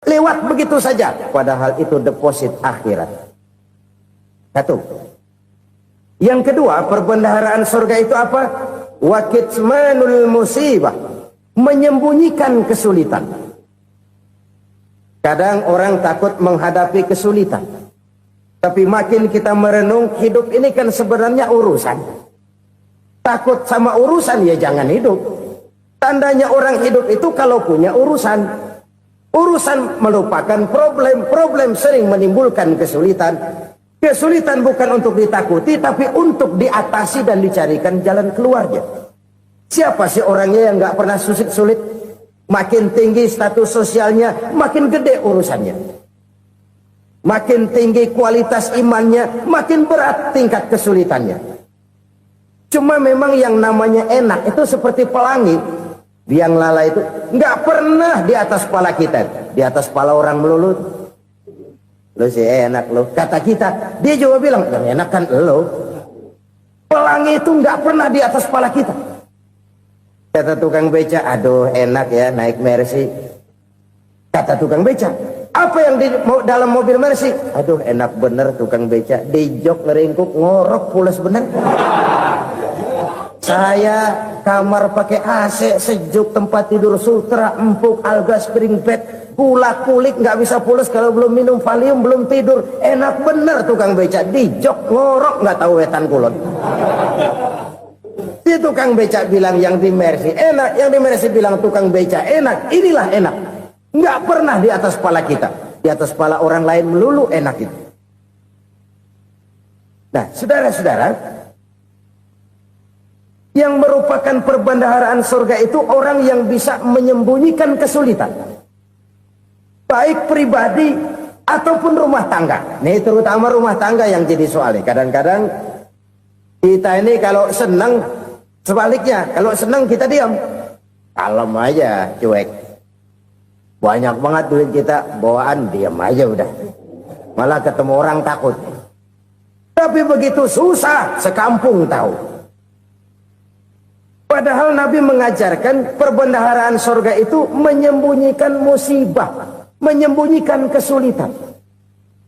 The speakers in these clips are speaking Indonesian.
Lewat begitu saja, padahal itu deposit akhirat. Satu. Yang kedua, perbendaharaan surga itu apa? Wa kitmanul musibah, menyembunyikan kesulitan. Kadang orang takut menghadapi kesulitan, tapi makin kita merenung, hidup ini kan sebenarnya urusan. Takut sama urusan, ya jangan hidup. Tandanya orang hidup itu kalau punya urusan. Urusan melupakan problem. Problem sering menimbulkan kesulitan. Kesulitan bukan untuk ditakuti, tapi untuk diatasi dan dicarikan jalan keluarnya. Siapa sih orangnya yang nggak pernah sulit-sulit? Makin tinggi status sosialnya, makin gede urusannya. Makin tinggi kualitas imannya, makin berat tingkat kesulitannya. Cuma memang yang namanya enak itu seperti pelangi. Biang lala itu nggak pernah di atas kepala kita, di atas kepala orang melulu. Lo sih enak lo, kata kita. Dia juga bilang yang enak kan lo. Pelangi itu nggak pernah di atas kepala kita. Kata tukang beca, aduh enak ya naik Mercy. Kata tukang beca, apa yang di dalam mobil Mercy? Aduh enak bener tukang beca, di jok ngeringkuk ngorok pulas bener. Saya kamar pakai AC sejuk, tempat tidur sutra empuk, alga spring bed, kulak kulik nggak bisa pulas kalau belum minum Valium, belum tidur. Enak bener tukang beca, di jok ngorok nggak tahu wetan kulon. Si tukang beca bilang yang di Mercy enak, yang di Mercy bilang tukang beca enak. Inilah enak, nggak pernah di atas kepala kita, di atas kepala orang lain melulu enak itu. Nah saudara-saudara, yang merupakan perbendaharaan surga itu orang yang bisa menyembunyikan kesulitan, baik pribadi ataupun rumah tangga. Nih terutama rumah tangga yang jadi soalnya. Kadang-kadang kita ini kalau senang, sebaliknya kalau senang kita diam, kalem aja, cuek. Banyak banget duit kita bawaan, diam aja udah. Malah ketemu orang takut. Tapi begitu susah, sekampung tahu. Padahal Nabi mengajarkan perbendaharaan surga itu menyembunyikan musibah, menyembunyikan kesulitan.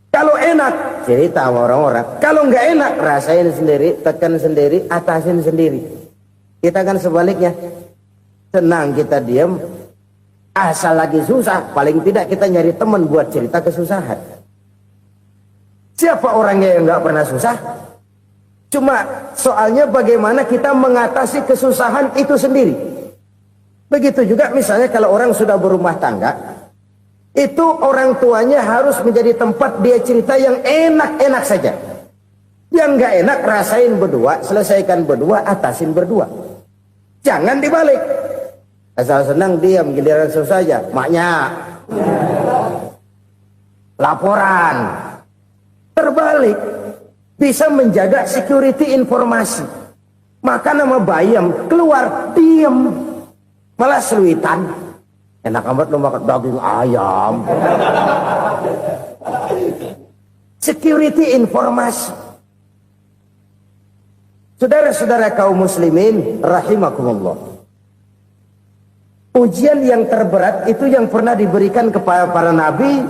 Kalau enak, cerita sama orang-orang. Kalau nggak enak, rasain sendiri, tekan sendiri, atasin sendiri. Kita kan sebaliknya. Senang kita diam, asal lagi susah, paling tidak kita nyari teman buat cerita kesusahan. Siapa orangnya yang nggak pernah susah? Cuma soalnya bagaimana kita mengatasi kesusahan itu sendiri. Begitu juga misalnya kalau orang sudah berumah tangga, itu orang tuanya harus menjadi tempat dia cerita yang enak-enak saja. Yang nggak enak rasain berdua, selesaikan berdua, atasin berdua. Jangan dibalik. Asal senang diam, giliran susah saja. Maknya laporan. Terbalik. Bisa menjaga security informasi. Maka nama bayam keluar diam, malah seluitan. Enak amat lo makan daging ayam. Security informasi. Saudara-saudara kaum muslimin rahimakumullah, ujian yang terberat itu yang pernah diberikan kepada para nabi,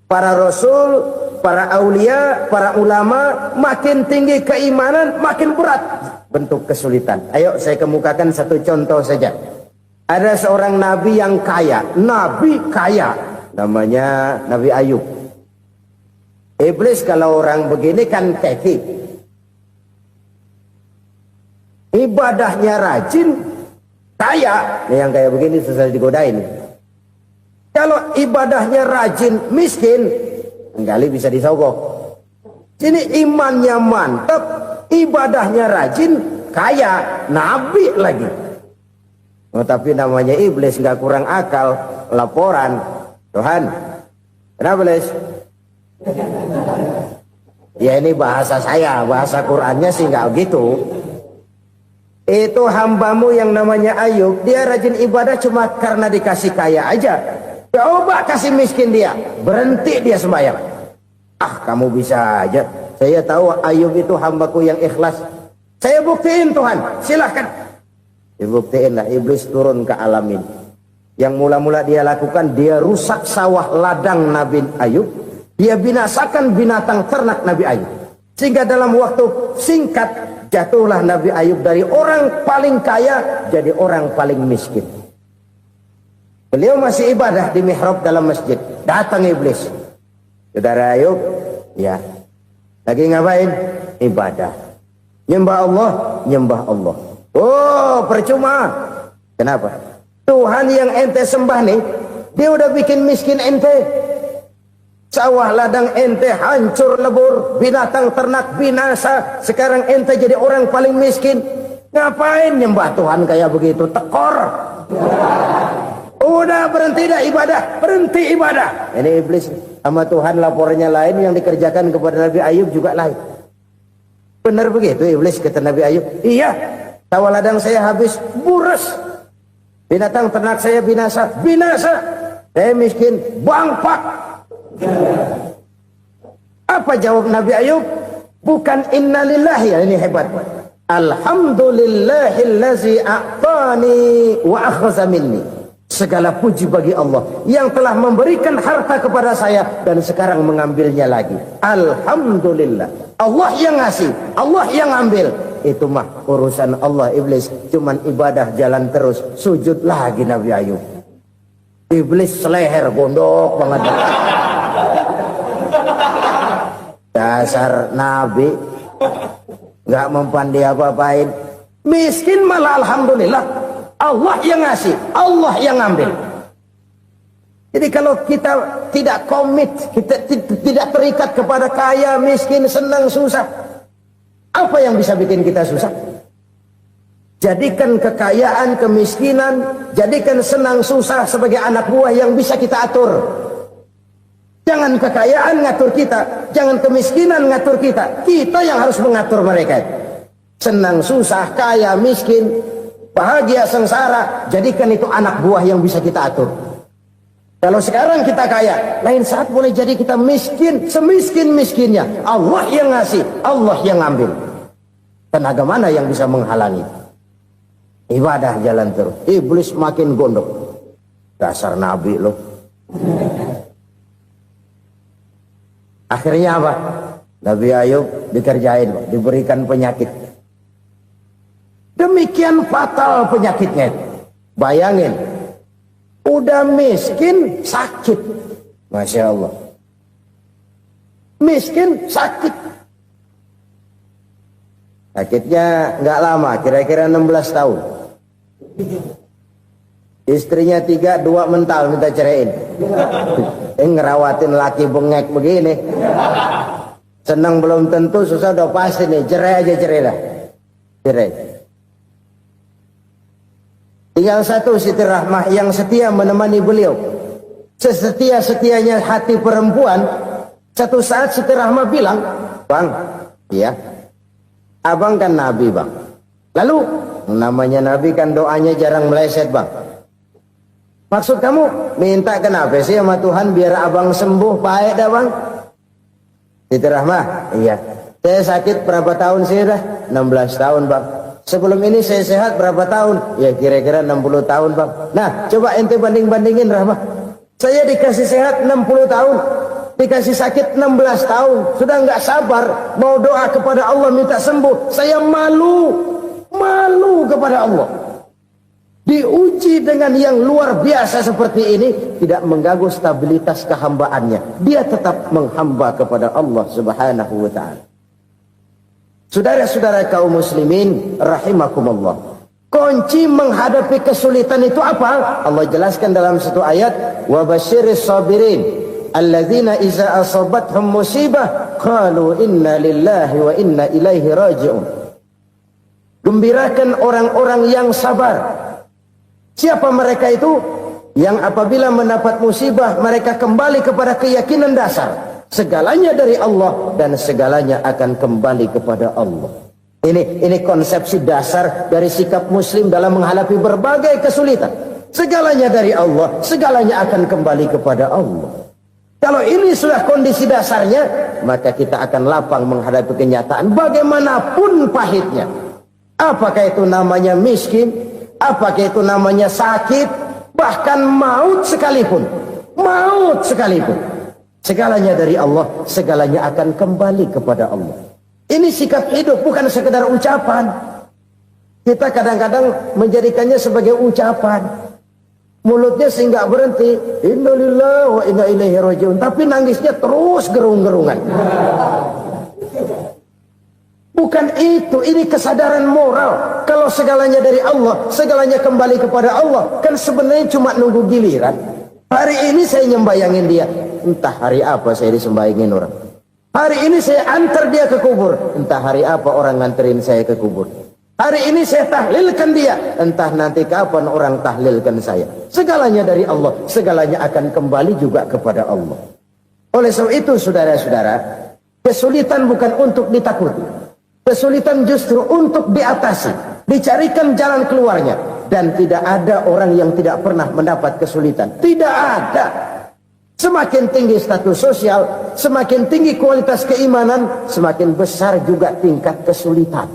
para rasul, para aulia, para ulama. Makin tinggi keimanan, makin berat bentuk kesulitan. Ayo saya kemukakan satu contoh saja. Ada seorang nabi yang kaya, nabi kaya, namanya Nabi Ayub. Iblis kalau orang begini kan keki, ibadahnya rajin, kaya. Yang kayak begini susah digodain. Kalau ibadahnya rajin, miskin, kali bisa disogok. Sini imannya mantap, ibadahnya rajin, kaya, nabi lagi. Oh, tapi namanya iblis, nggak kurang akal. Laporan, Tuhan, kenapa iblis? Ya ini bahasa saya, bahasa Qurannya sih nggak gitu. Itu hambamu yang namanya Ayub, dia rajin ibadah cuma karena dikasih kaya aja. Coba kasih miskin dia, berhenti dia sembahyang. Ah kamu bisa aja. Saya tahu Ayub itu hambaku yang ikhlas. Saya buktiin Tuhan, silahkan. Dibuktiin lah, iblis turun ke alam ini. Yang mula-mula dia lakukan, dia rusak sawah ladang Nabi Ayub. Dia binasakan binatang ternak Nabi Ayub. Sehingga dalam waktu singkat, jatuhlah Nabi Ayub dari orang paling kaya jadi orang paling miskin. Beliau masih ibadah di mihrab dalam masjid. Datang iblis. Saudara Ayub, ya, lagi ngapain? Ibadah. Nyembah Allah, nyembah Allah. Oh, percuma. Kenapa? Tuhan yang ente sembah nih, dia udah bikin miskin ente. Sawah ladang ente hancur lebur, binatang ternak binasa. Sekarang ente jadi orang paling miskin. Ngapain nyembah Tuhan kayak begitu? Tekor. Udah berhenti dah ibadah, berhenti ibadah. Ini iblis sama Tuhan laporannya lain, yang dikerjakan kepada Nabi Ayub juga lain. Benar begitu iblis, kata Nabi Ayub. Iya, sawah ladang saya habis, buras. Binatang ternak saya binasa, binasa. Saya miskin, bangpak. Apa jawab Nabi Ayub? Bukan innalillahi, ya, ini hebat. Alhamdulillahillazi a'tani wa akhza minni. Segala puji bagi Allah yang telah memberikan harta kepada saya dan sekarang mengambilnya lagi. Alhamdulillah. Allah yang ngasih, Allah yang ambil. Itu mah urusan Allah. Iblis cuman ibadah jalan terus, sujud lagi Nabi Ayub. Iblis seleher gondok banget. Dasar Nabi nggak mempan dia apa-apain. Miskin malah alhamdulillah. Allah yang ngasih, Allah yang ambil. Jadi kalau kita tidak komit, kita tidak terikat kepada kaya, miskin, senang, susah, apa yang bisa bikin kita susah? Jadikan kekayaan, kemiskinan, jadikan senang, susah sebagai anak buah yang bisa kita atur. Jangan kekayaan ngatur kita, jangan kemiskinan ngatur kita. Kita yang harus mengatur mereka. Senang, susah, kaya, miskin, bahagia, sengsara, jadikan itu anak buah yang bisa kita atur. Kalau sekarang kita kaya, lain saat boleh jadi kita miskin, semiskin-miskinnya. Allah yang ngasih, Allah yang ambil. Tenaga mana yang bisa menghalangi? Ibadah jalan terus. Iblis makin gondok. Dasar Nabi loh. Akhirnya apa? Nabi Ayub dikerjain, diberikan penyakit. Demikian fatal penyakitnya. Bayangin, udah miskin sakit. Masya Allah. Miskin sakit. Sakitnya nggak lama, kira-kira 16 tahun. Istrinya 3, 2 mental minta ceraiin. Ngerawatin laki bengek begini. Senang belum tentu, susah udah pasti nih. Cerai aja, cerai dah. Cerai. Tinggal satu Siti Rahmah yang setia menemani beliau. Sesetia-setianya hati perempuan. Satu saat Siti Rahmah bilang, "Bang, ya, abang kan Nabi, Bang. Lalu, namanya Nabi kan doanya jarang meleset, Bang. Maksud kamu minta kenapa sih sama Tuhan biar abang sembuh, baik dah, Bang?" Siti Rahmah, iya. Saya sakit berapa tahun sih dah? 16 tahun, Bang. Sebelum ini saya sehat berapa tahun? Ya kira-kira 60 tahun, Bang. Nah, coba ente banding-bandingin, Rahmah. Saya dikasih sehat 60 tahun, dikasih sakit 16 tahun. Sudah nggak sabar mau doa kepada Allah minta sembuh. Saya malu kepada Allah. Diuji dengan yang luar biasa seperti ini, tidak mengganggu stabilitas kehambaannya. Dia tetap menghamba kepada Allah Subhanahu wa ta'ala. Saudara-saudara kaum muslimin rahimakumullah. Kunci menghadapi kesulitan itu apa? Allah jelaskan dalam satu ayat, wa basyiris sabirin alladzina iza asabathum musibah qalu inna lillahi wa inna ilaihi raji'un. Gembirakan orang-orang yang sabar. Siapa mereka itu? Yang apabila mendapat musibah mereka kembali kepada keyakinan dasar. Segalanya dari Allah dan segalanya akan kembali kepada Allah. Ini konsepsi dasar dari sikap muslim dalam menghadapi berbagai kesulitan. Segalanya dari Allah, segalanya akan kembali kepada Allah. Kalau ini sudah kondisi dasarnya, maka kita akan lapang menghadapi kenyataan bagaimanapun pahitnya. Apakah itu namanya miskin? Apakah itu namanya sakit? Bahkan maut sekalipun, segalanya dari Allah, segalanya akan kembali kepada Allah. Ini sikap hidup, bukan sekedar ucapan. Kita kadang-kadang menjadikannya sebagai ucapan. Mulutnya sehingga berhenti, innalillahi wa inna ilaihi rajiun, tapi nangisnya terus gerung-gerungan. Bukan itu, ini kesadaran moral. Kalau segalanya dari Allah, segalanya kembali kepada Allah, kan sebenarnya cuma nunggu giliran. Hari ini saya nyembayangin dia, entah hari apa saya disembayangin orang. Hari ini saya antar dia ke kubur, entah hari apa orang nganterin saya ke kubur. Hari ini saya tahlilkan dia, entah nanti kapan orang tahlilkan saya. Segalanya dari Allah, segalanya akan kembali juga kepada Allah. Oleh sebab itu saudara-saudara, kesulitan bukan untuk ditakuti. Kesulitan justru untuk diatasi, dicarikan jalan keluarnya. Dan tidak ada orang yang tidak pernah mendapat kesulitan. Tidak ada. Semakin tinggi status sosial, semakin tinggi kualitas keimanan, semakin besar juga tingkat kesulitan.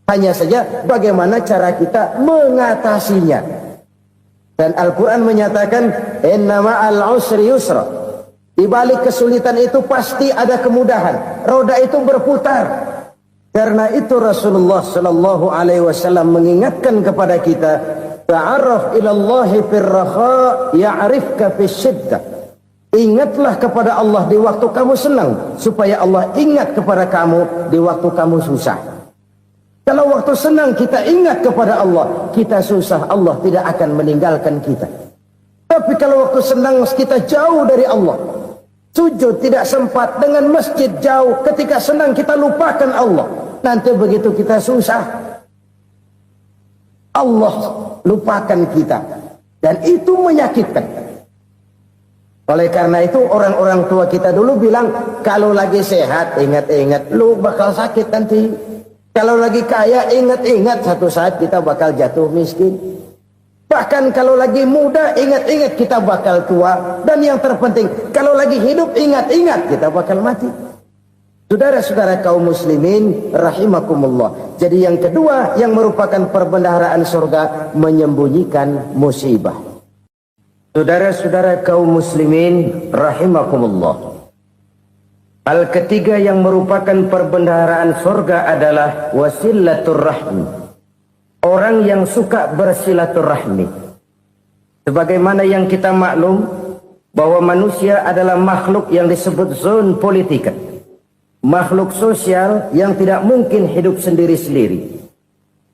Hanya saja bagaimana cara kita mengatasinya. Dan Al-Quran menyatakan, inna ma'al usri yusra. Di balik kesulitan itu pasti ada kemudahan. Roda itu berputar. Karena itu Rasulullah sallallahu alaihi wasallam mengingatkan kepada kita, ta'arraf ilallahi fir raha ya'rifka fis syiddah. Ingatlah kepada Allah di waktu kamu senang, supaya Allah ingat kepada kamu di waktu kamu susah. Kalau waktu senang kita ingat kepada Allah, kita susah, Allah tidak akan meninggalkan kita. Tapi kalau waktu senang kita jauh dari Allah, sujud tidak sempat, dengan masjid jauh, ketika senang kita lupakan Allah. Nanti begitu kita susah, Allah lupakan kita. Dan itu menyakitkan. Oleh karena itu orang-orang tua kita dulu bilang, kalau lagi sehat ingat-ingat lu bakal sakit nanti. Kalau lagi kaya ingat-ingat satu saat kita bakal jatuh miskin. Bahkan kalau lagi muda ingat-ingat kita bakal tua. Dan yang terpenting, kalau lagi hidup ingat-ingat kita bakal mati. Saudara-saudara kaum muslimin rahimakumullah. Jadi yang kedua yang merupakan perbendaharaan surga, menyembunyikan musibah. Saudara-saudara kaum muslimin rahimakumullah. Hal ketiga yang merupakan perbendaharaan surga adalah wasilaturrahmi. Orang yang suka bersilaturahmi. Sebagaimana yang kita maklum bahwa manusia adalah makhluk yang disebut zon politika. Makhluk sosial yang tidak mungkin hidup sendiri-sendiri.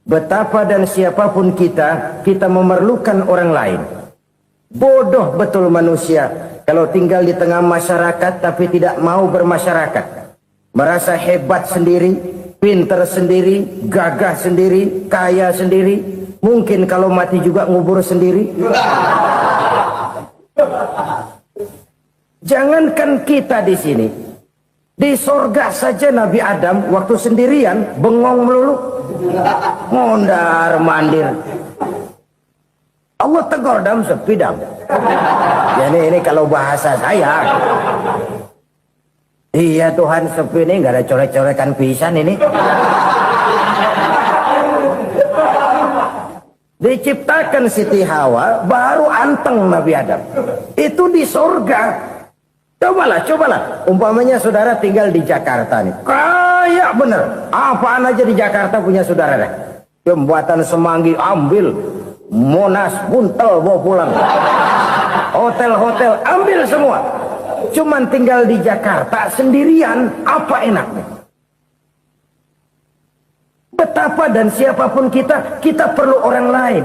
Betapa dan siapapun kita memerlukan orang lain. Bodoh betul manusia kalau tinggal di tengah masyarakat tapi tidak mau bermasyarakat. Merasa hebat sendiri, pintar sendiri, gagah sendiri, kaya sendiri. Mungkin kalau mati juga ngubur sendiri. Jangankan kita di sini, di sorga saja Nabi Adam waktu sendirian bengong melulu, mondar mandir. Allah tegur dam sepi dam. Ini kalau bahasa saya, iya Tuhan sepi ini nggak ada coret-coretan pisan ini. Diciptakan Siti Hawa baru anteng Nabi Adam. Itu di sorga. Cobalah. Umpamanya saudara tinggal di Jakarta nih. Kayak bener. Apaan aja di Jakarta punya saudara deh. Jembatan Semanggi ambil. Monas, Buntel bawa pulang. Hotel-hotel ambil semua. Cuman tinggal di Jakarta sendirian. Apa enaknya? Betapa dan siapapun kita perlu orang lain.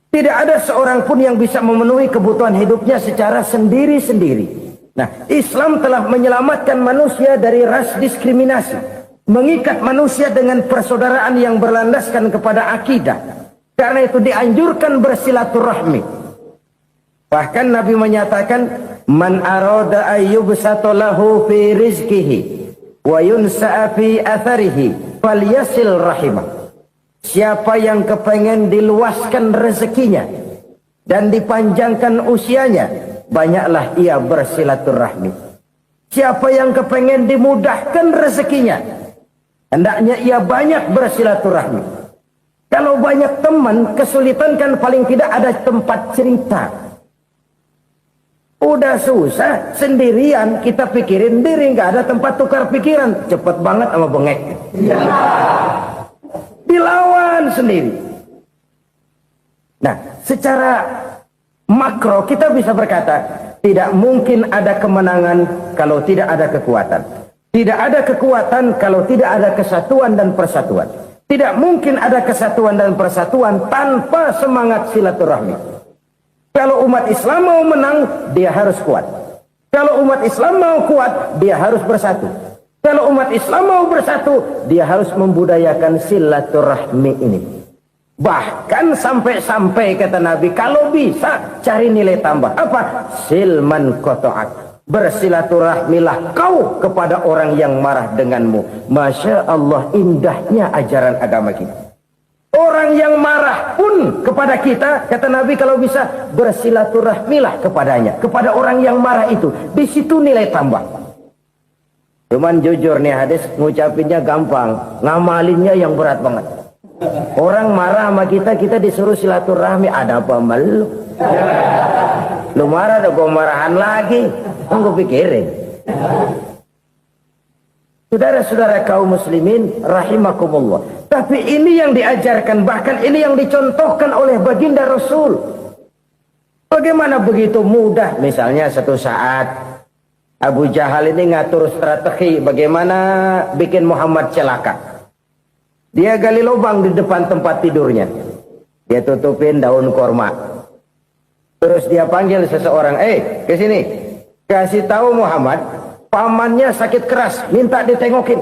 Tidak ada seorang pun yang bisa memenuhi kebutuhan hidupnya secara sendiri-sendiri. Nah, Islam telah menyelamatkan manusia dari ras diskriminasi. Mengikat manusia dengan persaudaraan yang berlandaskan kepada akidah. Karena itu dianjurkan bersilaturahmi. Bahkan Nabi menyatakan, man arada ayyubsata lahu fi rizkihi wa yunsa'a fi atharihi falyasil rahimah. Siapa yang kepengen diluaskan rezekinya dan dipanjangkan usianya, banyaklah ia bersilaturahmi. Siapa yang kepengen dimudahkan rezekinya, hendaknya ia banyak bersilaturahmi. Kalau banyak teman, kesulitan kan paling tidak ada tempat cerita. Udah susah, sendirian, kita pikirin diri, nggak ada tempat tukar pikiran. Cepet banget sama bengek. Dilawan sendiri. Nah, secara makro kita bisa berkata, tidak mungkin ada kemenangan kalau tidak ada kekuatan. Tidak ada kekuatan kalau tidak ada kesatuan dan persatuan. Tidak mungkin ada kesatuan dan persatuan tanpa semangat silaturahmi. Kalau umat Islam mau menang, dia harus kuat. Kalau umat Islam mau kuat, dia harus bersatu. Kalau umat Islam mau bersatu, dia harus membudayakan silaturahmi ini. Bahkan sampai-sampai kata Nabi, kalau bisa cari nilai tambah. Apa? Silman koto'ak. Bersilaturahmilah kau kepada orang yang marah denganmu. Masya Allah, indahnya ajaran agama kita. Orang yang marah pun kepada kita, kata Nabi, kalau bisa bersilaturahmilah kepadanya, kepada orang yang marah itu. Di situ nilai tambah. Cuman jujur nih hadis, ngucapinnya gampang, ngamalinnya yang berat banget. Orang marah sama kita, kita disuruh silaturahmi. Ada apa malu? Lu marah, ada gua marahan lagi. Tunggu pikirin. Saudara-saudara kaum muslimin rahimakumullah. Tapi ini yang diajarkan, bahkan ini yang dicontohkan oleh baginda Rasul. Bagaimana begitu mudah, misalnya satu saat Abu Jahal ini ngatur strategi bagaimana bikin Muhammad celaka. Dia gali lubang di depan tempat tidurnya. Dia tutupin daun korma. Terus dia panggil seseorang, ke sini. Kasih tahu Muhammad, pamannya sakit keras, minta ditengokin.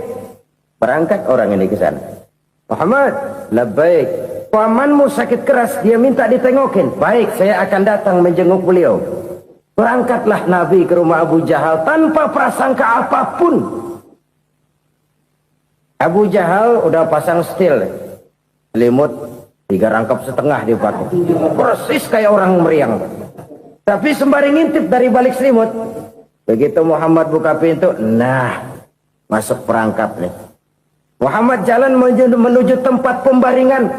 Berangkat orang ini ke sana. Muhammad, labbaik. Pamanmu sakit keras, dia minta ditengokin. Baik, saya akan datang menjenguk beliau. Berangkatlah Nabi ke rumah Abu Jahal tanpa prasangka apapun. Abu Jahal udah pasang stil, selimut 3 rangkap setengah dipakai, persis kayak orang meriang. Tapi sembari ngintip dari balik selimut, begitu Muhammad buka pintu, nah masuk perangkap nih. Muhammad jalan menuju tempat pembaringan.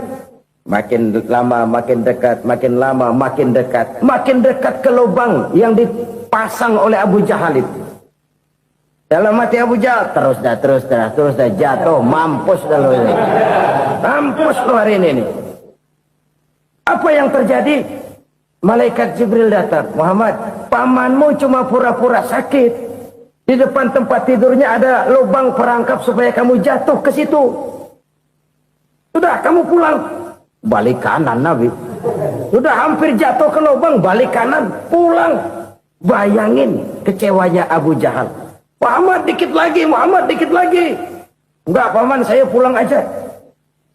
Makin lama makin dekat, makin lama makin dekat, makin dekat ke lubang yang dipasang oleh Abu Jahal itu. Dalam hati Abu Jahal, terus dah jatuh, mampus dah lo ini. Mampus lo hari ini nih. Apa yang terjadi? Malaikat Jibril datang. Muhammad, pamanmu cuma pura-pura sakit. Di depan tempat tidurnya ada lubang perangkap supaya kamu jatuh ke situ. Sudah, kamu pulang. Balik kanan Nabi. Sudah hampir jatuh ke lubang, balik kanan, pulang. Bayangin kecewanya Abu Jahal. Muhammad dikit lagi, Muhammad dikit lagi. Enggak paman, saya pulang aja.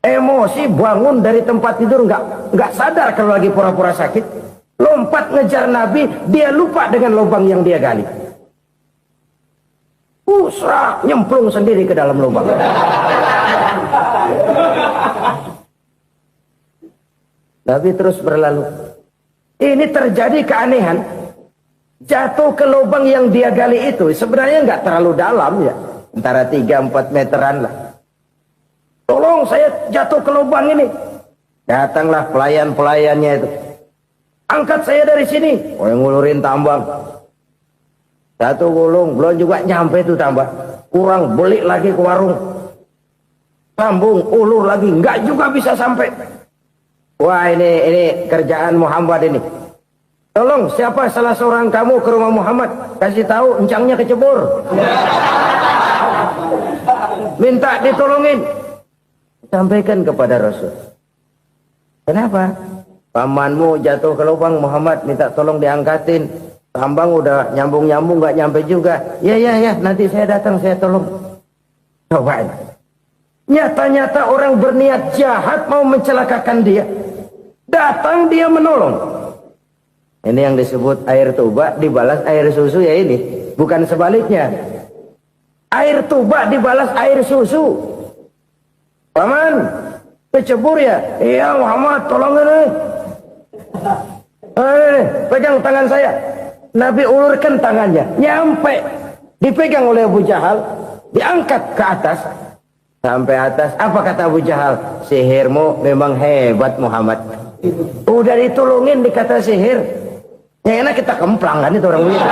Emosi bangun dari tempat tidur, enggak sadar kalau lagi pura-pura sakit. Lompat ngejar Nabi, dia lupa dengan lubang yang dia gali. Serak, nyemplung sendiri ke dalam lubang. Nabi terus berlalu. Ini terjadi keanehan. Jatuh ke lubang yang dia gali itu sebenarnya nggak terlalu dalam ya, antara 3-4 meteran lah. Tolong saya jatuh ke lubang ini. Datanglah pelayan-pelayannya itu. Angkat saya dari sini. Oh, yang ngulurin tambang. Satu gulung, belum juga nyampe itu tambang. Kurang, beli lagi ke warung. Sambung, ulur lagi, nggak juga bisa sampai. Wah, ini kerjaan Muhammad ini. Tolong, siapa salah seorang kamu ke rumah Muhammad? Kasih tahu, encangnya kecebur. Minta ditolongin. Sampaikan kepada Rasul. Kenapa? Pamanmu jatuh ke lubang, Muhammad minta tolong diangkatin. Tambang udah nyambung-nyambung, nggak nyampe juga. Ya, nanti saya datang, saya tolong. Coba. Nyata-nyata orang berniat jahat mau mencelakakan dia. Datang dia menolong. Ini yang disebut air tuba dibalas air susu ya ini. Bukan sebaliknya. Air tuba dibalas air susu. Paman, kecebur ya? Iya Muhammad, tolong ini. Pegang tangan saya. Nabi ulurkan tangannya. Nyampe. Dipegang oleh Abu Jahal. Diangkat ke atas. Sampai atas, apa kata Abu Jahal? Sihirmu memang hebat Muhammad. Udah ditolongin dikata sihir. Ya enak kita kemplang kan itu orang begitu.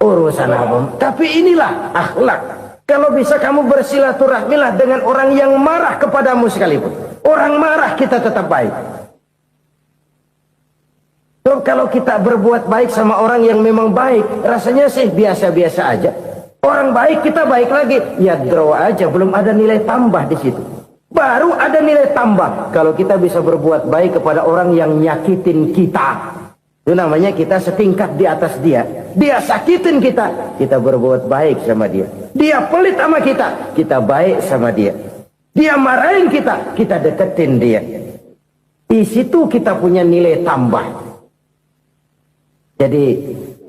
Urusan apa? Tapi inilah akhlak. Kalau bisa kamu bersilaturahmilah dengan orang yang marah kepadamu sekalipun. Orang marah kita tetap baik. So, kalau kita berbuat baik sama orang yang memang baik, rasanya sih biasa-biasa aja. Orang baik kita baik lagi, ya draw aja, belum ada nilai tambah di situ. Baru ada nilai tambah kalau kita bisa berbuat baik kepada orang yang nyakitin kita. Itu namanya kita setingkat di atas dia. Dia sakitin kita, kita berbuat baik sama dia. Dia pelit sama kita, kita baik sama dia. Dia marahin kita, kita deketin dia. Di situ kita punya nilai tambah. Jadi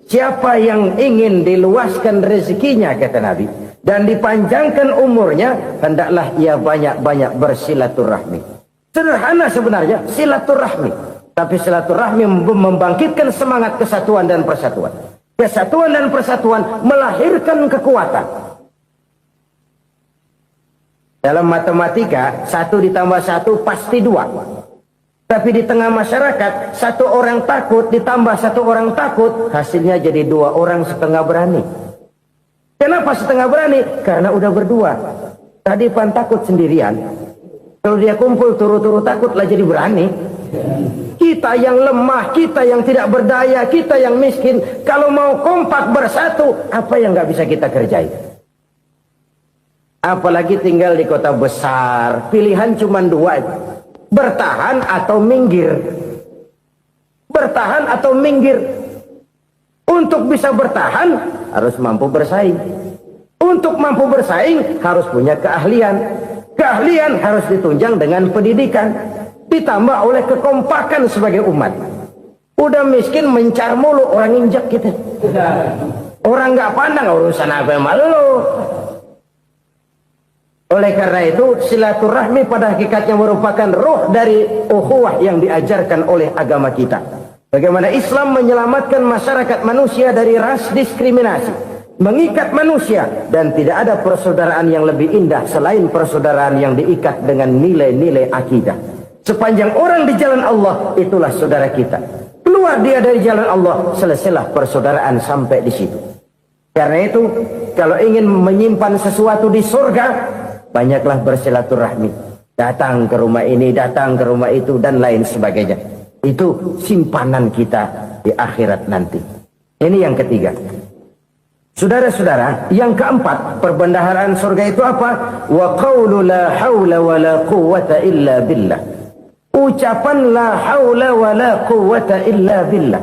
siapa yang ingin diluaskan rezekinya, kata Nabi, dan dipanjangkan umurnya, hendaklah ia banyak-banyak bersilaturahmi. Sederhana sebenarnya silaturahmi. Tapi silaturahmi membangkitkan semangat kesatuan dan persatuan. Kesatuan dan persatuan melahirkan kekuatan. Dalam matematika, 1 ditambah 1 pasti 2. Tapi di tengah masyarakat, 1 orang takut ditambah 1 orang takut, hasilnya jadi 2 orang setengah berani. Kenapa setengah berani? Karena udah berdua. Tadi pan takut sendirian. Kalau dia kumpul turu-turu takutlah jadi berani. Kita yang lemah, kita yang tidak berdaya, kita yang miskin, kalau mau kompak bersatu, apa yang nggak bisa kita kerjain? Apalagi tinggal di kota besar, pilihan cuma 2, bertahan atau minggir. Bertahan atau minggir. Untuk bisa bertahan harus mampu bersaing. Untuk mampu bersaing harus punya keahlian. Keahlian harus ditunjang dengan pendidikan, ditambah oleh kekompakan sebagai umat. Udah miskin mencar mulu, orang injak kita. Orang nggak pandang urusan apa malu. Oleh karena itu silaturahmi pada hakikatnya merupakan roh dari ukhuwah yang diajarkan oleh agama kita. Bagaimana Islam menyelamatkan masyarakat manusia dari ras diskriminasi, mengikat manusia, dan tidak ada persaudaraan yang lebih indah selain persaudaraan yang diikat dengan nilai-nilai akidah. Sepanjang orang di jalan Allah, itulah saudara kita. Keluar dia dari jalan Allah, selesailah persaudaraan sampai di situ. Karena itu, kalau ingin menyimpan sesuatu di surga, banyaklah bersilaturahmi. Datang ke rumah ini, datang ke rumah itu, dan lain sebagainya. Itu simpanan kita di akhirat nanti. Ini yang ketiga. Saudara-saudara, yang keempat, perbendaharaan surga itu apa? Wa qawlu la hawla wa la quwwata illa billah. Ucapan la haula wa la quwwata illa billah.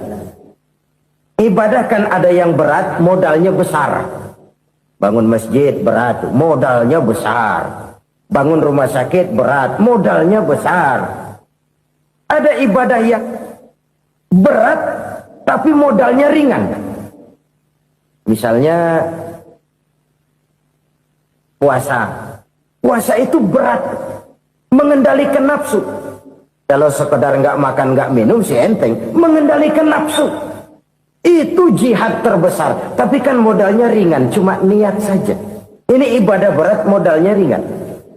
Ibadah kan ada yang berat, modalnya besar. Bangun masjid berat, modalnya besar. Bangun rumah sakit berat, modalnya besar. Ada ibadah yang berat tapi modalnya ringan. Misalnya puasa. Puasa itu berat, mengendalikan nafsu. Kalau sekedar nggak makan nggak minum sih enteng, mengendalikan nafsu itu jihad terbesar. Tapi kan modalnya ringan, cuma niat saja. Ini ibadah berat, modalnya ringan.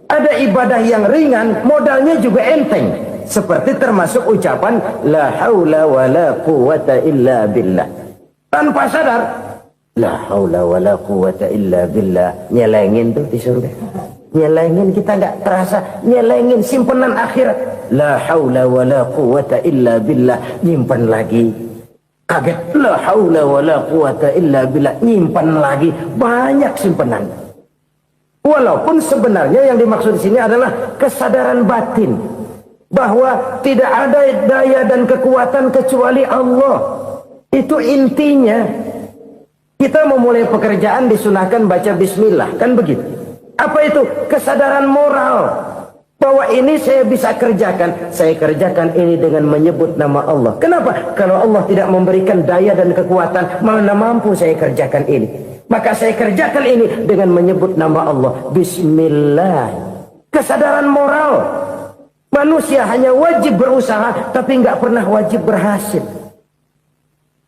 Ada ibadah yang ringan, modalnya juga enteng. Seperti termasuk ucapan la haula wa la quwwata illa billah. Tanpa sadar, la haula wa la quwwata illa billah, nyelengin tuh di surga. Nyelengin, kita nggak terasa, nyelengin simpenan akhirat. La haula wa la quwwata illa billah, nyimpan lagi. Kaget, la haula wa la quwwata illa billah, nyimpan lagi. Banyak simpenan. Walaupun sebenarnya yang dimaksud di sini adalah kesadaran batin bahwa tidak ada daya dan kekuatan kecuali Allah. Itu intinya. Kita memulai pekerjaan disunahkan baca bismillah, kan begitu? Apa itu? Kesadaran moral bahwa ini saya bisa kerjakan. Saya kerjakan ini dengan menyebut nama Allah. Kenapa? Kalau Allah tidak memberikan daya dan kekuatan, mana mampu saya kerjakan ini. Maka saya kerjakan ini dengan menyebut nama Allah. Bismillah. Kesadaran moral. Manusia hanya wajib berusaha, tapi nggak pernah wajib berhasil.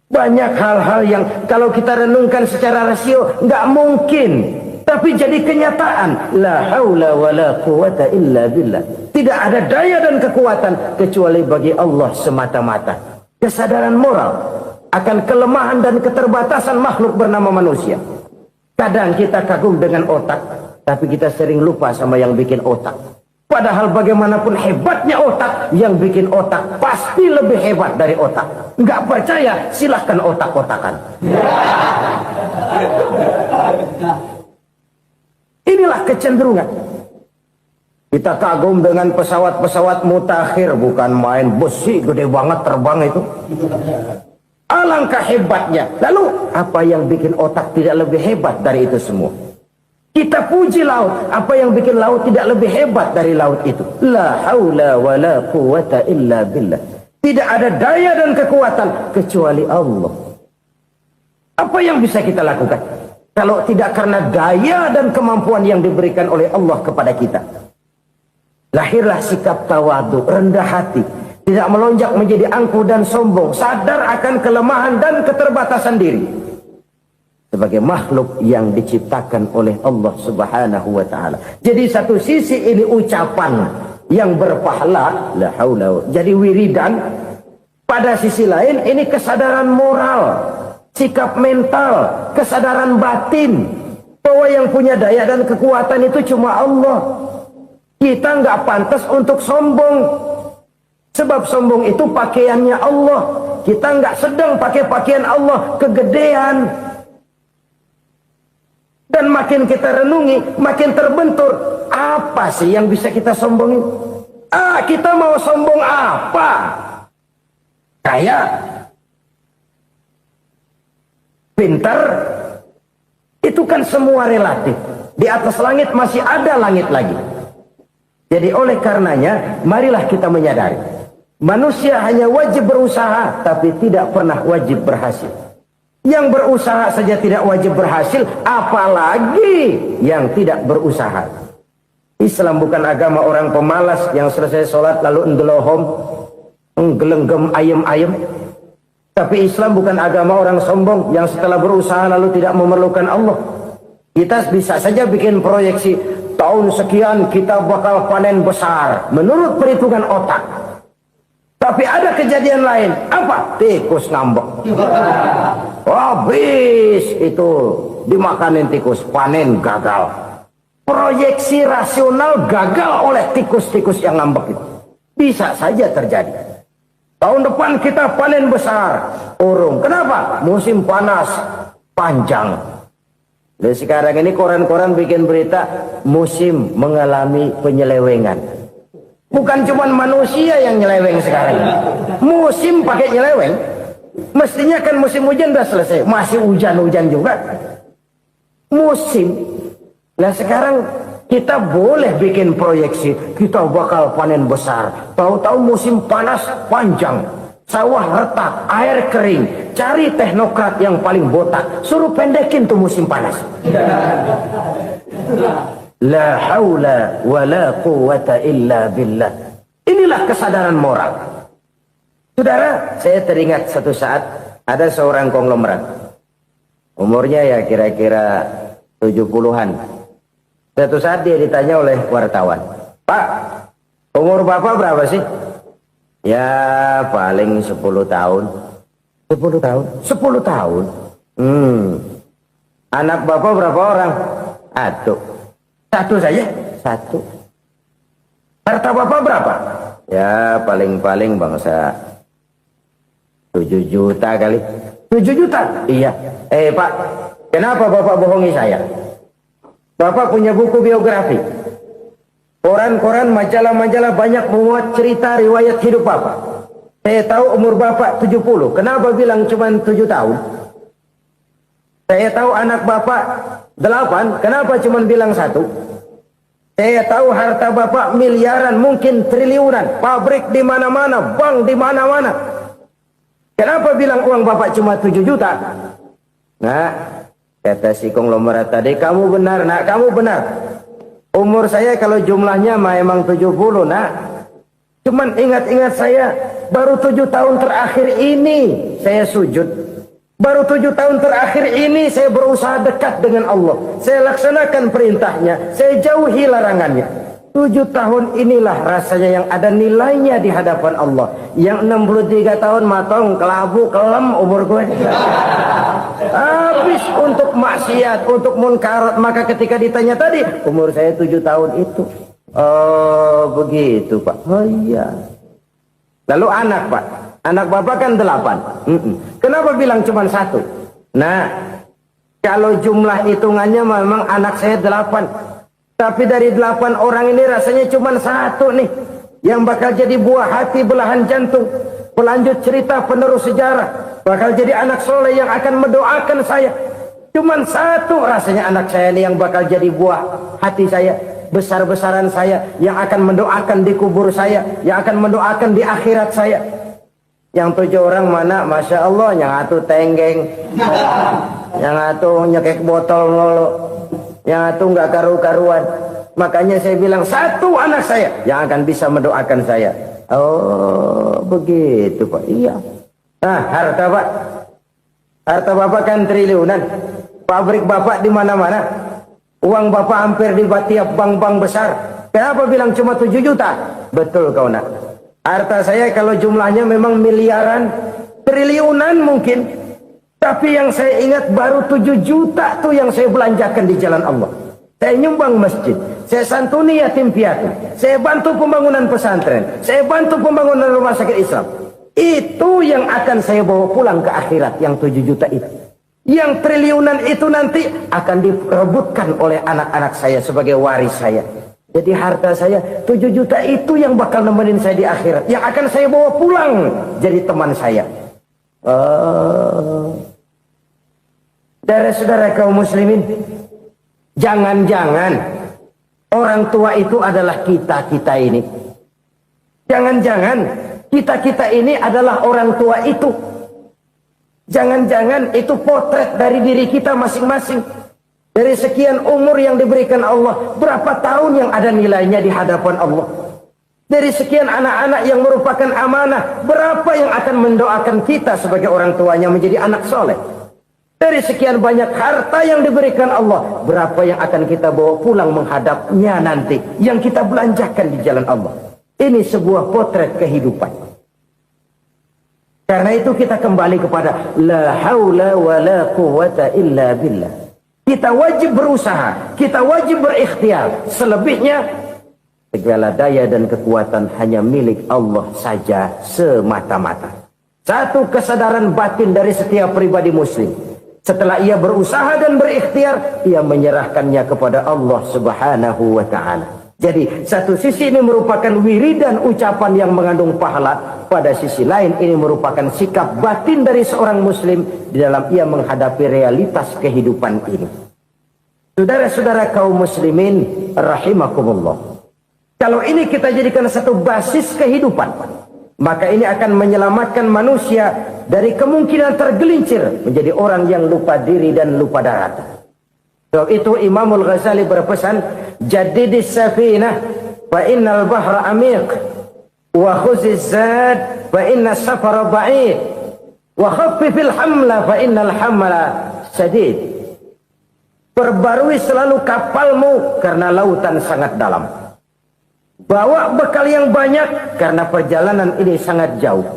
Banyak hal-hal yang kalau kita renungkan secara rasio, nggak mungkin Tapi jadi kenyataan. La haula wa la quwata illa billah. Tidak ada daya dan kekuatan kecuali bagi Allah semata-mata. Kesadaran moral akan kelemahan dan keterbatasan makhluk bernama manusia. Kadang kita kagum dengan otak, tapi kita sering lupa sama yang bikin otak. Padahal bagaimanapun hebatnya otak, yang bikin otak pasti lebih hebat dari otak. Nggak percaya, silahkan otak-otakan. Inilah kecenderungan. Kita kagum dengan pesawat-pesawat mutakhir, bukan main, besi gede banget terbang itu. Alangkah hebatnya. Lalu apa yang bikin otak tidak lebih hebat dari itu semua? Kita puji laut. Apa yang bikin laut tidak lebih hebat dari laut itu? La haula wa la quwata illa billah. Tidak ada daya dan kekuatan kecuali Allah. Apa yang bisa kita lakukan kalau tidak karena daya dan kemampuan yang diberikan oleh Allah kepada kita? Lahirlah sikap tawadu, rendah hati, tidak melonjak menjadi angkuh dan sombong, sadar akan kelemahan dan keterbatasan diri. Sebagai makhluk yang diciptakan oleh Allah Subhanahu wa ta'ala. Jadi satu sisi ini ucapan yang berpahala, la haula, jadi wiridan. Pada sisi lain ini kesadaran moral, sikap mental, kesadaran batin, bahwa yang punya daya dan kekuatan itu cuma Allah. Kita nggak pantas untuk sombong, sebab sombong itu pakaiannya Allah. Kita nggak sedang pakai pakaian Allah, kegedean. Dan makin kita renungi, makin terbentur. Apa sih yang bisa kita sombongin? Kita mau sombong apa? Kaya, pintar, itu kan semua relatif. Di atas langit masih ada langit lagi. Jadi oleh karenanya, marilah kita menyadari. Manusia hanya wajib berusaha, tapi tidak pernah wajib berhasil. Yang berusaha saja tidak wajib berhasil, apalagi yang tidak berusaha. Islam bukan agama orang pemalas yang selesai sholat lalu endelohom, nggelenggem ayem-ayem. Tapi Islam bukan agama orang sombong yang setelah berusaha lalu tidak memerlukan Allah. Kita bisa saja bikin proyeksi, tahun sekian kita bakal panen besar menurut perhitungan otak. Tapi ada kejadian lain. Apa? Tikus ngambek. Habis itu dimakanin tikus, panen gagal. Proyeksi rasional gagal oleh tikus-tikus yang ngambek itu. Bisa saja terjadi. Tahun depan kita panen besar, urung. Kenapa? Musim panas panjang. Dan sekarang ini koran-koran bikin berita musim mengalami penyelewengan. Bukan cuma manusia yang nyeleweng sekarang. Musim pakai nyeleweng. Mestinya kan musim hujan udah selesai. Masih hujan-hujan juga. Musim. Nah sekarang kita boleh bikin proyeksi. Kita bakal panen besar. Tahu-tahu musim panas panjang. Sawah retak, air kering. Cari teknokrat yang paling botak. Suruh pendekin tuh musim panas. La haula wa la quwata illa billah. Inilah kesadaran moral. Saudara, saya teringat satu saat ada seorang konglomerat. Umurnya ya kira-kira 70-an. Satu saat dia ditanya oleh wartawan, "Pak, umur Bapak berapa sih?" "Ya paling 10 tahun." 10 tahun? 10 tahun? Anak Bapak berapa orang? Aduh. Satu saja? Satu. Harta Bapak berapa? Ya paling-paling bangsa 7 juta kali. 7 juta? Iya. Pak, kenapa Bapak bohongi saya? Bapak punya buku biografi. Koran-koran, majalah-majalah banyak memuat cerita riwayat hidup Bapak. Saya tahu umur Bapak 70. Kenapa bilang cuma 7 tahun? Saya tahu anak Bapak 8. Kenapa cuma bilang 1? Saya tahu harta Bapak miliaran, mungkin triliunan. Pabrik di mana-mana, bank di mana-mana. Kenapa bilang uang Bapak cuma 7 juta? Nah, kata si konglomerat tadi, kamu benar nak, kamu benar. Umur saya kalau jumlahnya memang 70 nak. Cuman ingat-ingat saya, baru 7 tahun terakhir ini saya sujud. Baru 7 tahun terakhir ini saya berusaha dekat dengan Allah. Saya laksanakan perintahnya, saya jauhi larangannya. 7 tahun inilah rasanya yang ada nilainya di hadapan Allah. Yang 63 tahun matong, kelabu, kelam umur gue. Habis untuk maksiat, untuk munkarat. Maka ketika ditanya tadi, umur saya 7 tahun itu. Oh begitu Pak. Oh iya. Lalu anak Pak. Anak bapak kan 8. Kenapa bilang cuma 1? Nah, kalau jumlah hitungannya memang anak saya 8. Tapi dari 8 orang ini rasanya cuma 1 nih. Yang bakal jadi buah hati, belahan jantung. Pelanjut cerita, penerus sejarah. Bakal jadi anak soleh yang akan mendoakan saya. Cuma 1 rasanya anak saya ini yang bakal jadi buah hati saya. Besar-besaran saya. Yang akan mendoakan di kubur saya. Yang akan mendoakan di akhirat saya. Yang 7 orang mana, Masya Allah, yang atu tenggeng, yang atu nyekek botol nolo, yang atu nggak karu-karuan. Makanya saya bilang 1 anak saya yang akan bisa mendoakan saya. Oh begitu Pak. Iya. Nah harta Pak, harta Bapak kan triliunan, pabrik Bapak di mana-mana, uang Bapak hampir di tiap bank-bank besar. Kenapa bilang cuma 7 juta? Betul kau nak. Harta saya kalau jumlahnya memang miliaran, triliunan mungkin. Tapi yang saya ingat baru 7 juta tuh yang saya belanjakan di jalan Allah. Saya nyumbang masjid, saya santuni yatim piatu, saya bantu pembangunan pesantren, saya bantu pembangunan rumah sakit Islam. Itu yang akan saya bawa pulang ke akhirat, yang 7 juta itu. Yang triliunan itu nanti akan diperebutkan oleh anak-anak saya sebagai waris saya. Jadi harta saya 7 juta itu yang bakal nemenin saya di akhirat. Yang akan saya bawa pulang jadi teman saya. Saudara-saudara kaum muslimin, jangan-jangan orang tua itu adalah kita-kita ini. Jangan-jangan kita-kita ini adalah orang tua itu. Jangan-jangan itu potret dari diri kita masing-masing. Dari sekian umur yang diberikan Allah, berapa tahun yang ada nilainya di hadapan Allah? Dari sekian anak-anak yang merupakan amanah, berapa yang akan mendoakan kita sebagai orang tuanya menjadi anak soleh? Dari sekian banyak harta yang diberikan Allah, berapa yang akan kita bawa pulang menghadapnya nanti, yang kita belanjakan di jalan Allah? Ini sebuah potret kehidupan. Karena itu kita kembali kepada la haula wa la quwwata illa billah. Kita wajib berusaha, kita wajib berikhtiar. Selebihnya, segala daya dan kekuatan hanya milik Allah saja semata-mata. Satu kesadaran batin dari setiap pribadi muslim. Setelah ia berusaha dan berikhtiar, ia menyerahkannya kepada Allah Subhanahu wa ta'ala. Jadi, satu sisi ini merupakan wiridan ucapan yang mengandung pahala. Pada sisi lain, ini merupakan sikap batin dari seorang muslim di dalam ia menghadapi realitas kehidupan ini. Saudara-saudara kaum muslimin, rahimakumullah. Kalau ini kita jadikan satu basis kehidupan, maka ini akan menyelamatkan manusia dari kemungkinan tergelincir menjadi orang yang lupa diri dan lupa darat. Sebab itu Imamul Ghazali berpesan, jadidis safinah fa innal bahra amiq wa khuziz zad fa inna safara ba'id wa khaffifil hamla fa innal hamla sadid. Perbarui selalu kapalmu karena lautan sangat dalam. Bawa bekal yang banyak karena perjalanan ini sangat jauh.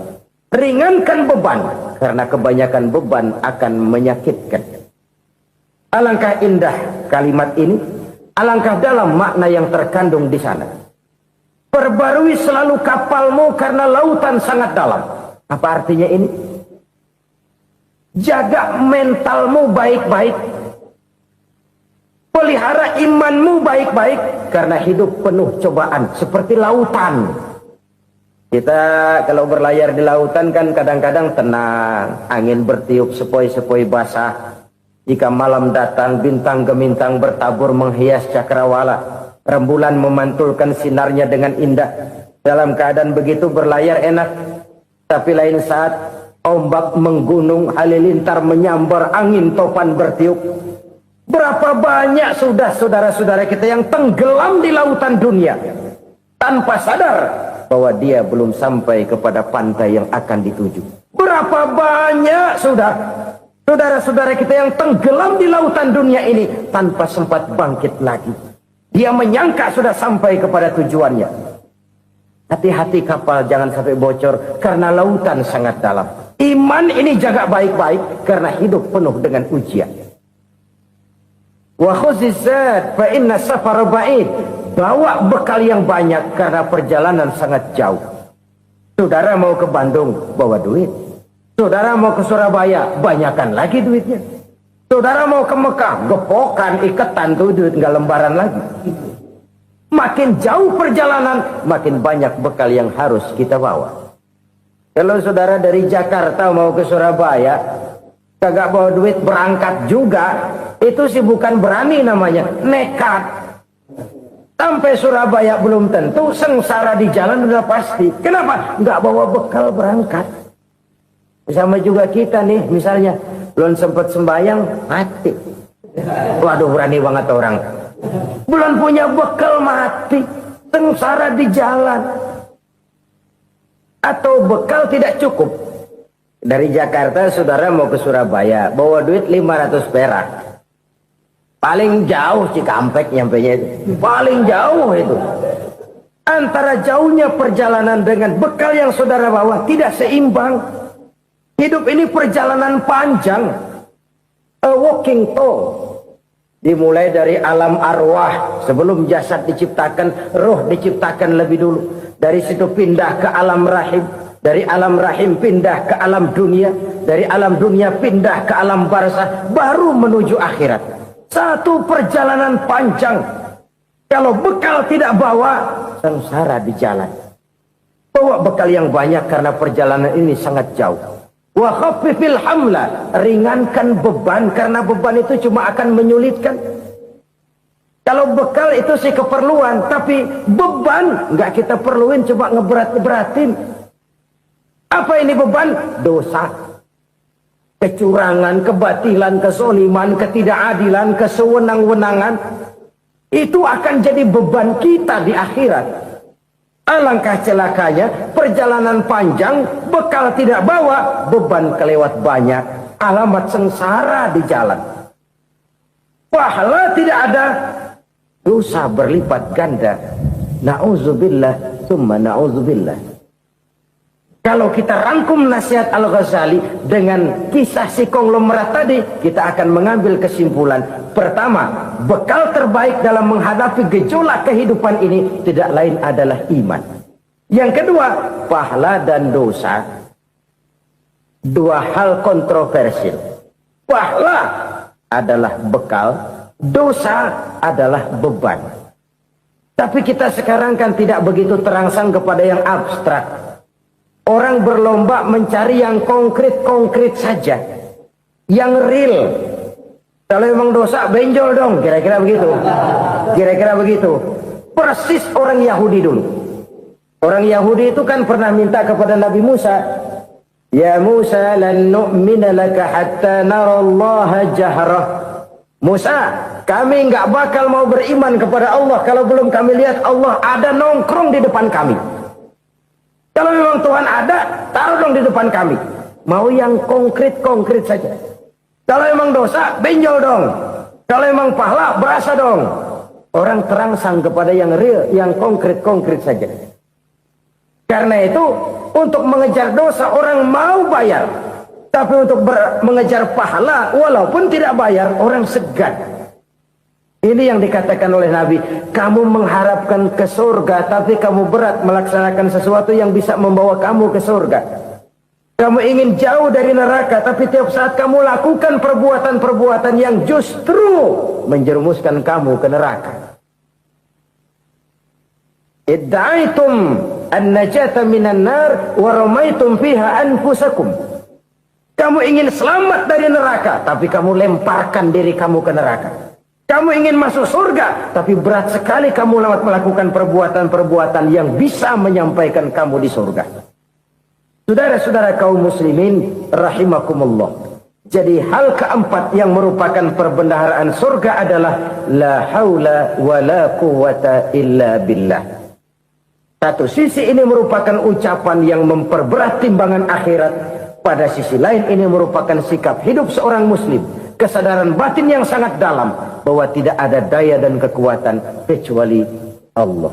Ringankan beban karena kebanyakan beban akan menyakitkan. Alangkah indah kalimat ini, alangkah dalam makna yang terkandung di sana. Perbarui selalu kapalmu karena lautan sangat dalam. Apa artinya ini? Jaga mentalmu baik-baik. Pelihara imanmu baik-baik karena hidup penuh cobaan seperti lautan. Kita kalau berlayar di lautan kan kadang-kadang tenang, angin bertiup sepoi-sepoi basah. Jika malam datang, bintang gemintang bertabur menghias cakrawala. Rembulan memantulkan sinarnya dengan indah. Dalam keadaan begitu berlayar enak. Tapi lain saat ombak menggunung, halilintar menyambar, angin topan bertiup. Berapa banyak sudah saudara-saudara kita yang tenggelam di lautan dunia tanpa sadar bahwa dia belum sampai kepada pantai yang akan dituju. Berapa banyak sudah Saudara-saudara kita yang tenggelam di lautan dunia ini tanpa sempat bangkit lagi. Dia menyangka sudah sampai kepada tujuannya. Hati-hati kapal jangan sampai bocor karena lautan sangat dalam. Iman ini jaga baik-baik karena hidup penuh dengan ujian. Wa khuzizat fa inna safar ba'id. Bawa bekal yang banyak karena perjalanan sangat jauh. Saudara mau ke Bandung, bawa duit. Saudara mau ke Surabaya, banyakan lagi duitnya. Saudara mau ke Mekah, gepokan, iketan tuh duit nggak lembaran lagi. Makin jauh perjalanan, makin banyak bekal yang harus kita bawa. Kalau saudara dari Jakarta mau ke Surabaya, kagak bawa duit berangkat juga, itu sih bukan berani namanya, nekat. Sampai Surabaya belum tentu, sengsara di jalan udah pasti. Kenapa? Nggak bawa bekal berangkat. Sama juga kita nih, misalnya belum sempat sembahyang, mati. Waduh, berani banget orang. Belum punya bekal, mati. Sengsara di jalan. Atau bekal tidak cukup. Dari Jakarta, saudara mau ke Surabaya, bawa duit 500 perak. Paling jauh Cikampek nyampenya itu. Paling jauh itu. Antara jauhnya perjalanan dengan bekal yang saudara bawa tidak seimbang. Hidup ini perjalanan panjang. A walking tour. Dimulai dari alam arwah. Sebelum jasad diciptakan, roh diciptakan lebih dulu. Dari situ pindah ke alam rahim. Dari alam rahim pindah ke alam dunia. Dari alam dunia pindah ke alam barzah. Baru menuju akhirat. Satu perjalanan panjang. Kalau bekal tidak bawa, sengsara di jalan. Bawa bekal yang banyak karena perjalanan ini sangat jauh. Wa khaffifil hamla, ringankan beban karena beban itu cuma akan menyulitkan. Kalau bekal itu sih keperluan, tapi beban nggak kita perluin, coba ngeberat-beratin. Apa ini beban? Dosa, kecurangan, kebatilan, kesoliman, ketidakadilan, kesewenang-wenangan. Itu akan jadi beban kita di akhirat. Alangkah celakanya, perjalanan panjang, bekal tidak bawa, beban kelewat banyak, alamat sengsara di jalan. Pahala tidak ada, dosa berlipat ganda. Na'udzubillah, summa na'udzubillah. Kalau kita rangkum nasihat Al-Ghazali dengan kisah si konglomerat tadi, kita akan mengambil kesimpulan. Pertama, bekal terbaik dalam menghadapi gejolak kehidupan ini tidak lain adalah iman. Yang kedua, pahala dan dosa. Dua hal kontroversial. Pahala adalah bekal, dosa adalah beban. Tapi kita sekarang kan tidak begitu terangsang kepada yang abstrak. Orang berlomba mencari yang konkret-konkret saja. Yang real. Kalau memang dosa, benjol dong. Kira-kira begitu. Kira-kira begitu. Persis orang Yahudi dulu. Orang Yahudi itu kan pernah minta kepada Nabi Musa. Ya Musa, lan nu'mina laka hatta narallaha jahrah. Musa, kami nggak bakal mau beriman kepada Allah kalau belum kami lihat Allah ada nongkrong di depan kami. Kalau memang Tuhan ada, taruh dong di depan kami. Mau yang konkret-konkret saja. Kalau memang dosa, benjol dong. Kalau memang pahala, berasa dong. Orang terangsang kepada yang real, yang konkret-konkret saja. Karena itu, untuk mengejar dosa, orang mau bayar. Tapi untuk mengejar pahala, walaupun tidak bayar, orang segan. Ini yang dikatakan oleh Nabi, kamu mengharapkan ke surga, tapi kamu berat melaksanakan sesuatu yang bisa membawa kamu ke surga. Kamu ingin jauh dari neraka, tapi tiap saat kamu lakukan perbuatan-perbuatan yang justru menjerumuskan kamu ke neraka. Idda'aitum an-najata minan nar wa ramaitum fiha anfusakum. Kamu ingin selamat dari neraka, tapi kamu lemparkan diri kamu ke neraka. Kamu ingin masuk surga, tapi berat sekali kamu melakukan perbuatan-perbuatan yang bisa menyampaikan kamu di surga. Saudara-saudara kaum muslimin, rahimakumullah. Jadi hal keempat yang merupakan perbendaharaan surga adalah la haula wa la quwwata illa billah. Satu sisi ini merupakan ucapan yang memperberat timbangan akhirat. Pada sisi lain ini merupakan sikap hidup seorang muslim, kesadaran batin yang sangat dalam bahwa tidak ada daya dan kekuatan kecuali Allah.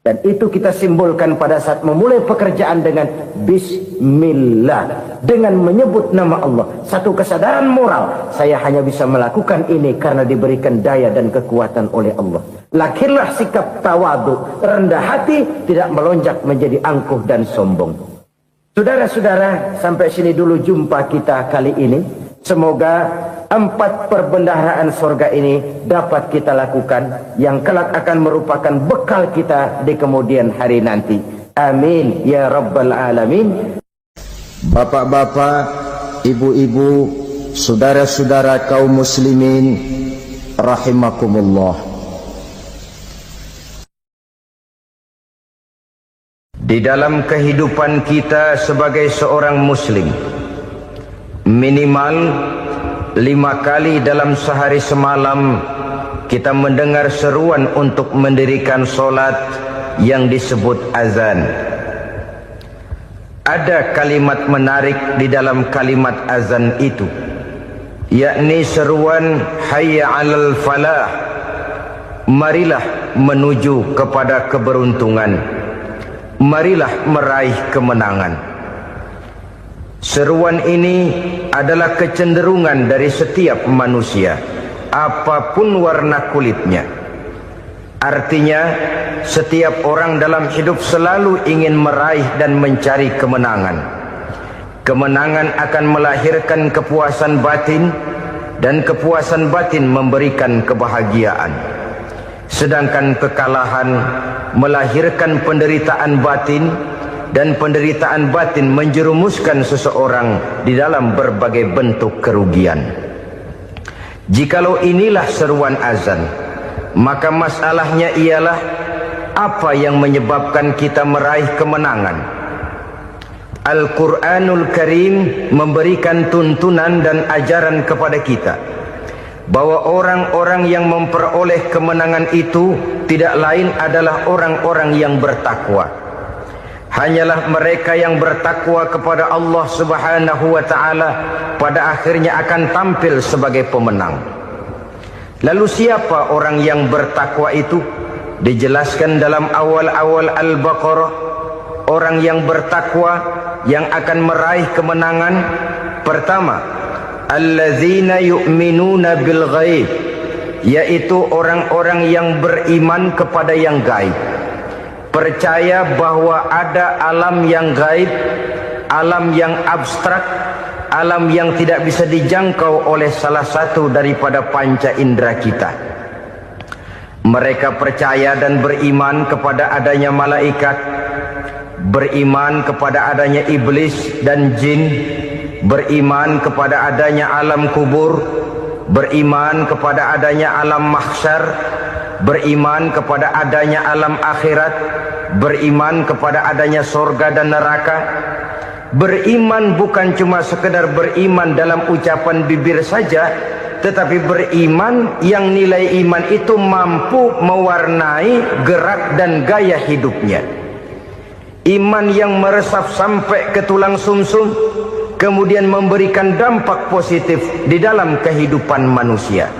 Dan itu kita simbolkan pada saat memulai pekerjaan dengan Bismillah, dengan menyebut nama Allah. Satu kesadaran moral, saya hanya bisa melakukan ini karena diberikan daya dan kekuatan oleh Allah. Lahirlah sikap tawadu, rendah hati, tidak melonjak menjadi angkuh dan sombong. Saudara-saudara, sampai sini dulu jumpa kita kali ini. Semoga 4 perbendaharaan surga ini dapat kita lakukan, yang kelak akan merupakan bekal kita di kemudian hari nanti. Amin ya rabbal alamin. Bapak-bapak, ibu-ibu, saudara-saudara kaum muslimin rahimakumullah. Di dalam kehidupan kita sebagai seorang muslim, minimal 5 kali dalam sehari semalam kita mendengar seruan untuk mendirikan solat yang disebut azan. Ada kalimat menarik di dalam kalimat azan itu, yakni seruan hayya 'alal falah, marilah menuju kepada keberuntungan, marilah meraih kemenangan. Seruan ini adalah kecenderungan dari setiap manusia, apapun warna kulitnya. Artinya, setiap orang dalam hidup selalu ingin meraih dan mencari kemenangan. Kemenangan akan melahirkan kepuasan batin, dan kepuasan batin memberikan kebahagiaan. Sedangkan kekalahan melahirkan penderitaan batin, dan penderitaan batin menjerumuskan seseorang di dalam berbagai bentuk kerugian. Jikalau inilah seruan azan, maka masalahnya ialah apa yang menyebabkan kita meraih kemenangan. Al-Quranul Karim memberikan tuntunan dan ajaran kepada kita bahwa orang-orang yang memperoleh kemenangan itu tidak lain adalah orang-orang yang bertakwa. Hanyalah mereka yang bertakwa kepada Allah Subhanahu wa ta'ala pada akhirnya akan tampil sebagai pemenang. Lalu siapa orang yang bertakwa itu? Dijelaskan dalam awal-awal Al-Baqarah, orang yang bertakwa yang akan meraih kemenangan. Pertama, allazina yu'minuna bil ghaib, yaitu orang-orang yang beriman kepada yang gaib, percaya bahwa ada alam yang gaib, alam yang abstrak, alam yang tidak bisa dijangkau oleh salah satu daripada panca indera kita. Mereka percaya dan beriman kepada adanya malaikat, beriman kepada adanya iblis dan jin, beriman kepada adanya alam kubur, beriman kepada adanya alam mahsyar, beriman kepada adanya alam akhirat, beriman kepada adanya surga dan neraka. Beriman bukan cuma sekedar beriman dalam ucapan bibir saja, tetapi beriman yang nilai iman itu mampu mewarnai gerak dan gaya hidupnya. Iman yang meresap sampai ke tulang sumsum, kemudian memberikan dampak positif di dalam kehidupan manusia.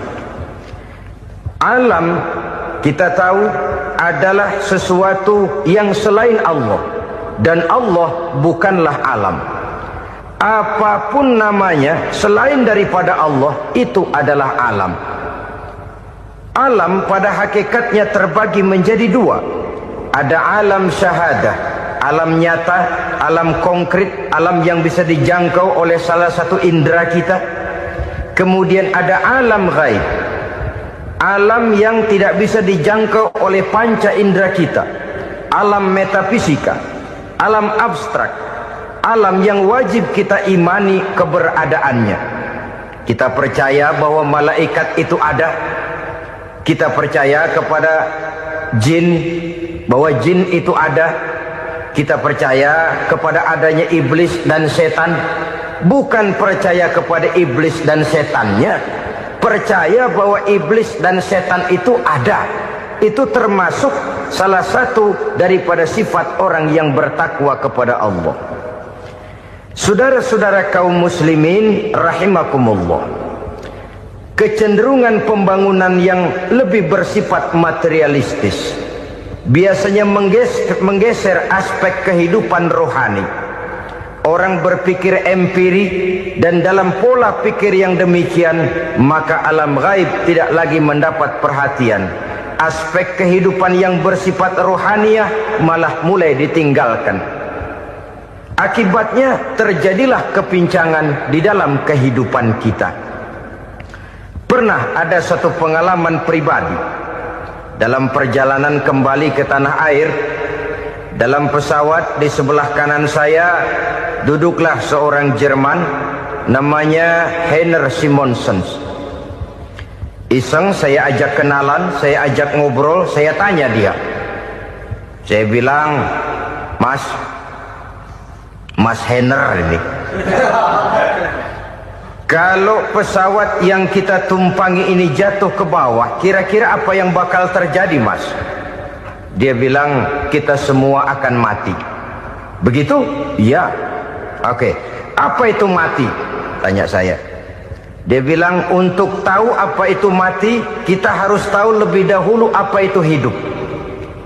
Alam, kita tahu, adalah sesuatu yang selain Allah, dan Allah bukanlah alam. Apapun namanya selain daripada Allah, itu adalah alam. Alam pada hakikatnya terbagi menjadi 2. Ada alam syahadah, alam nyata, alam konkret, alam yang bisa dijangkau oleh salah satu indera kita. Kemudian ada alam ghaib, alam yang tidak bisa dijangkau oleh panca indera kita, alam metafisika, alam abstrak, alam yang wajib kita imani keberadaannya. Kita percaya bahwa malaikat itu ada, kita percaya kepada jin, bahwa jin itu ada, kita percaya kepada adanya iblis dan setan. Bukan percaya kepada iblis dan setannya, percaya bahwa iblis dan setan itu ada. Itu termasuk salah satu daripada sifat orang yang bertakwa kepada Allah. Saudara-saudara kaum muslimin rahimakumullah, kecenderungan pembangunan yang lebih bersifat materialistis biasanya menggeser aspek kehidupan rohani. Orang berpikir empiri, dan dalam pola pikir yang demikian maka alam gaib tidak lagi mendapat perhatian. Aspek kehidupan yang bersifat rohaniah malah mulai ditinggalkan. Akibatnya terjadilah kepincangan di dalam kehidupan kita. Pernah ada satu pengalaman pribadi dalam perjalanan kembali ke tanah air. Dalam pesawat di sebelah kanan saya duduklah seorang Jerman namanya Heiner Simonsen. Iseng saya ajak kenalan, saya ajak ngobrol, saya tanya dia. Saya bilang, Mas Heiner ini, kalau pesawat yang kita tumpangi ini jatuh ke bawah, kira-kira apa yang bakal terjadi, Mas? Dia bilang, kita semua akan mati. Begitu? Iya. Oke. Apa itu mati? Tanya saya. Dia bilang, untuk tahu apa itu mati, kita harus tahu lebih dahulu apa itu hidup.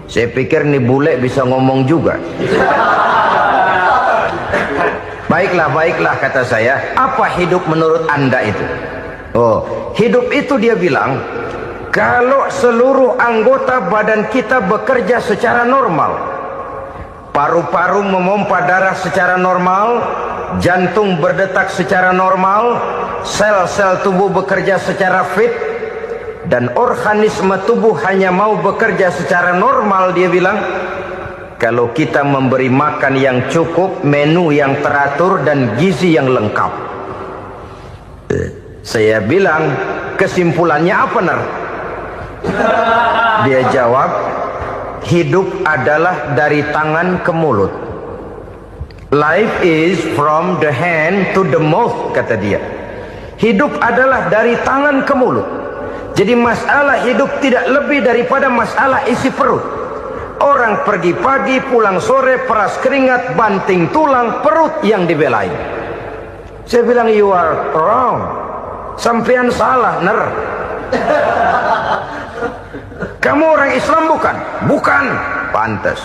Saya pikir nih bule bisa ngomong juga. Baiklah, kata saya. Apa hidup menurut Anda itu? Oh, hidup itu dia bilang, kalau seluruh anggota badan kita bekerja secara normal, paru-paru memompa darah secara normal, jantung berdetak secara normal, sel-sel tubuh bekerja secara fit, dan organisme tubuh hanya mau bekerja secara normal, dia bilang, kalau kita memberi makan yang cukup, menu yang teratur, dan gizi yang lengkap. Saya bilang, kesimpulannya apa, Ner? Dia jawab, hidup adalah dari tangan ke mulut. Life is from the hand to the mouth, kata dia. Hidup adalah dari tangan ke mulut. Jadi masalah hidup tidak lebih daripada masalah isi perut. Orang pergi pagi, pulang sore, peras keringat, banting tulang, perut yang dibelain. Saya bilang, you are wrong. Sampean salah, Ner. Kamu orang Islam bukan? Bukan. Pantas.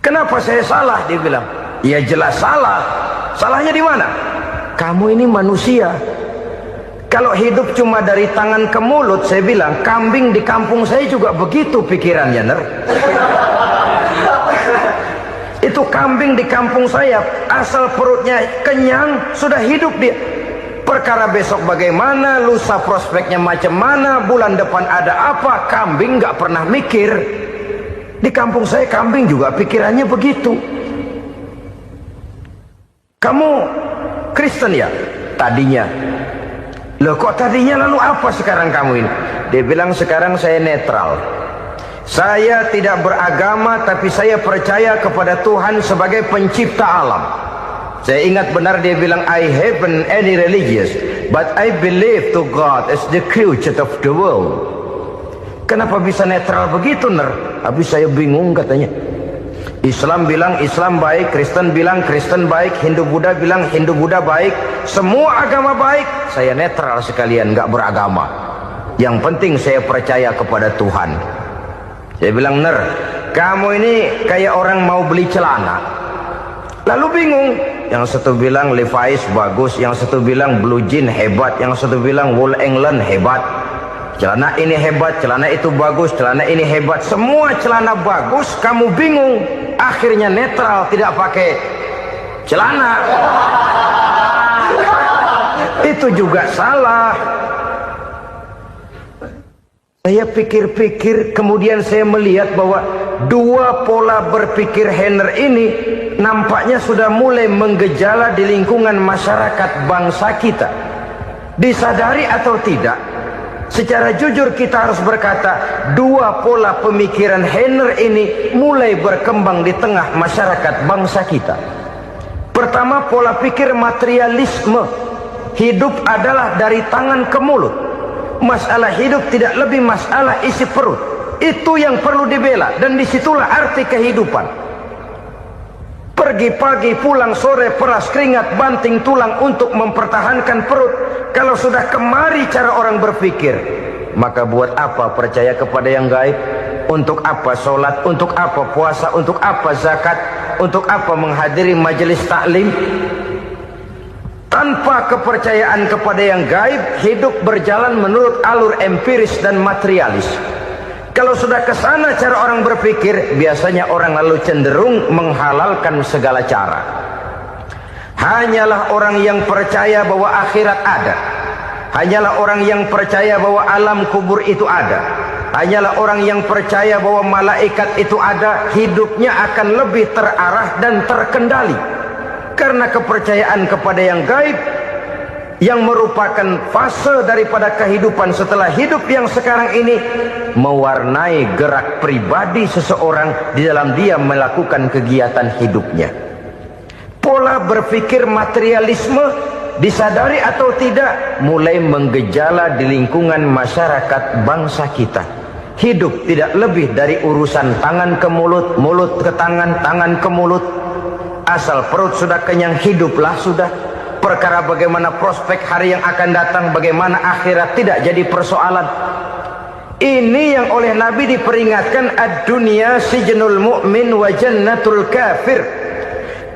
Kenapa saya salah? Dia bilang, ya jelas salah. Salahnya di mana? Kamu ini manusia. Kalau hidup cuma dari tangan ke mulut, saya bilang, kambing di kampung saya juga begitu pikirannya, Ner. Itu kambing di kampung saya, asal perutnya kenyang, sudah hidup dia. Perkara besok bagaimana, lusa prospeknya macam mana, bulan depan ada apa, kambing nggak pernah mikir. Di kampung saya kambing juga pikirannya begitu. Kamu Kristen ya? Tadinya. Loh kok tadinya, lalu apa sekarang kamu ini? Dia bilang, sekarang saya netral. Saya tidak beragama, tapi saya percaya kepada Tuhan sebagai pencipta alam. Saya ingat benar dia bilang, I haven't any religious, but I believe to God as the creator of the world. Kenapa bisa netral begitu, Ner? Habis saya bingung, katanya. Islam bilang Islam baik, Kristen bilang Kristen baik, Hindu Buddha bilang Hindu Buddha baik, semua agama baik. Saya netral sekalian, nggak beragama. Yang penting saya percaya kepada Tuhan. Saya bilang, Ner, kamu ini kayak orang mau beli celana. Lalu bingung. Yang satu bilang Levi's bagus, yang satu bilang Blue Jean hebat, yang satu bilang Wool England hebat. Celana ini hebat, celana itu bagus, celana ini hebat. Semua celana bagus, kamu bingung. Akhirnya netral, tidak pakai celana. Itu juga salah. Saya pikir-pikir, kemudian saya melihat bahwa dua pola berpikir Heiner ini nampaknya sudah mulai menggejala di lingkungan masyarakat bangsa kita. Disadari atau tidak, secara jujur kita harus berkata, dua pola pemikiran Heiner ini mulai berkembang di tengah masyarakat bangsa kita. Pertama, pola pikir materialisme. Hidup adalah dari tangan ke mulut. Masalah hidup tidak lebih masalah isi perut. Itu yang perlu dibela, dan disitulah arti kehidupan. Pergi pagi, pulang sore, peras keringat, banting tulang untuk mempertahankan perut. Kalau sudah kemari cara orang berpikir, maka buat apa percaya kepada yang gaib? Untuk apa sholat? Untuk apa puasa? Untuk apa zakat? Untuk apa menghadiri majelis taklim? Tanpa kepercayaan kepada yang gaib, hidup berjalan menurut alur empiris dan materialis. Kalau sudah ke sana cara orang berpikir, biasanya orang lalu cenderung menghalalkan segala cara. Hanyalah orang yang percaya bahwa akhirat ada, hanyalah orang yang percaya bahwa alam kubur itu ada, hanyalah orang yang percaya bahwa malaikat itu ada, hidupnya akan lebih terarah dan terkendali. Karena kepercayaan kepada yang gaib, yang merupakan fase daripada kehidupan setelah hidup yang sekarang ini, mewarnai gerak pribadi seseorang di dalam dia melakukan kegiatan hidupnya. Pola berpikir materialisme, disadari atau tidak, mulai menggejala di lingkungan masyarakat bangsa kita. Hidup tidak lebih dari urusan tangan ke mulut, mulut ke tangan, tangan ke mulut. Asal perut sudah kenyang, hiduplah sudah. Perkara bagaimana prospek hari yang akan datang, bagaimana akhirat, tidak jadi persoalan. Ini yang oleh Nabi diperingatkan, ad-dunya sijnul mu'min wa jannatul kafir.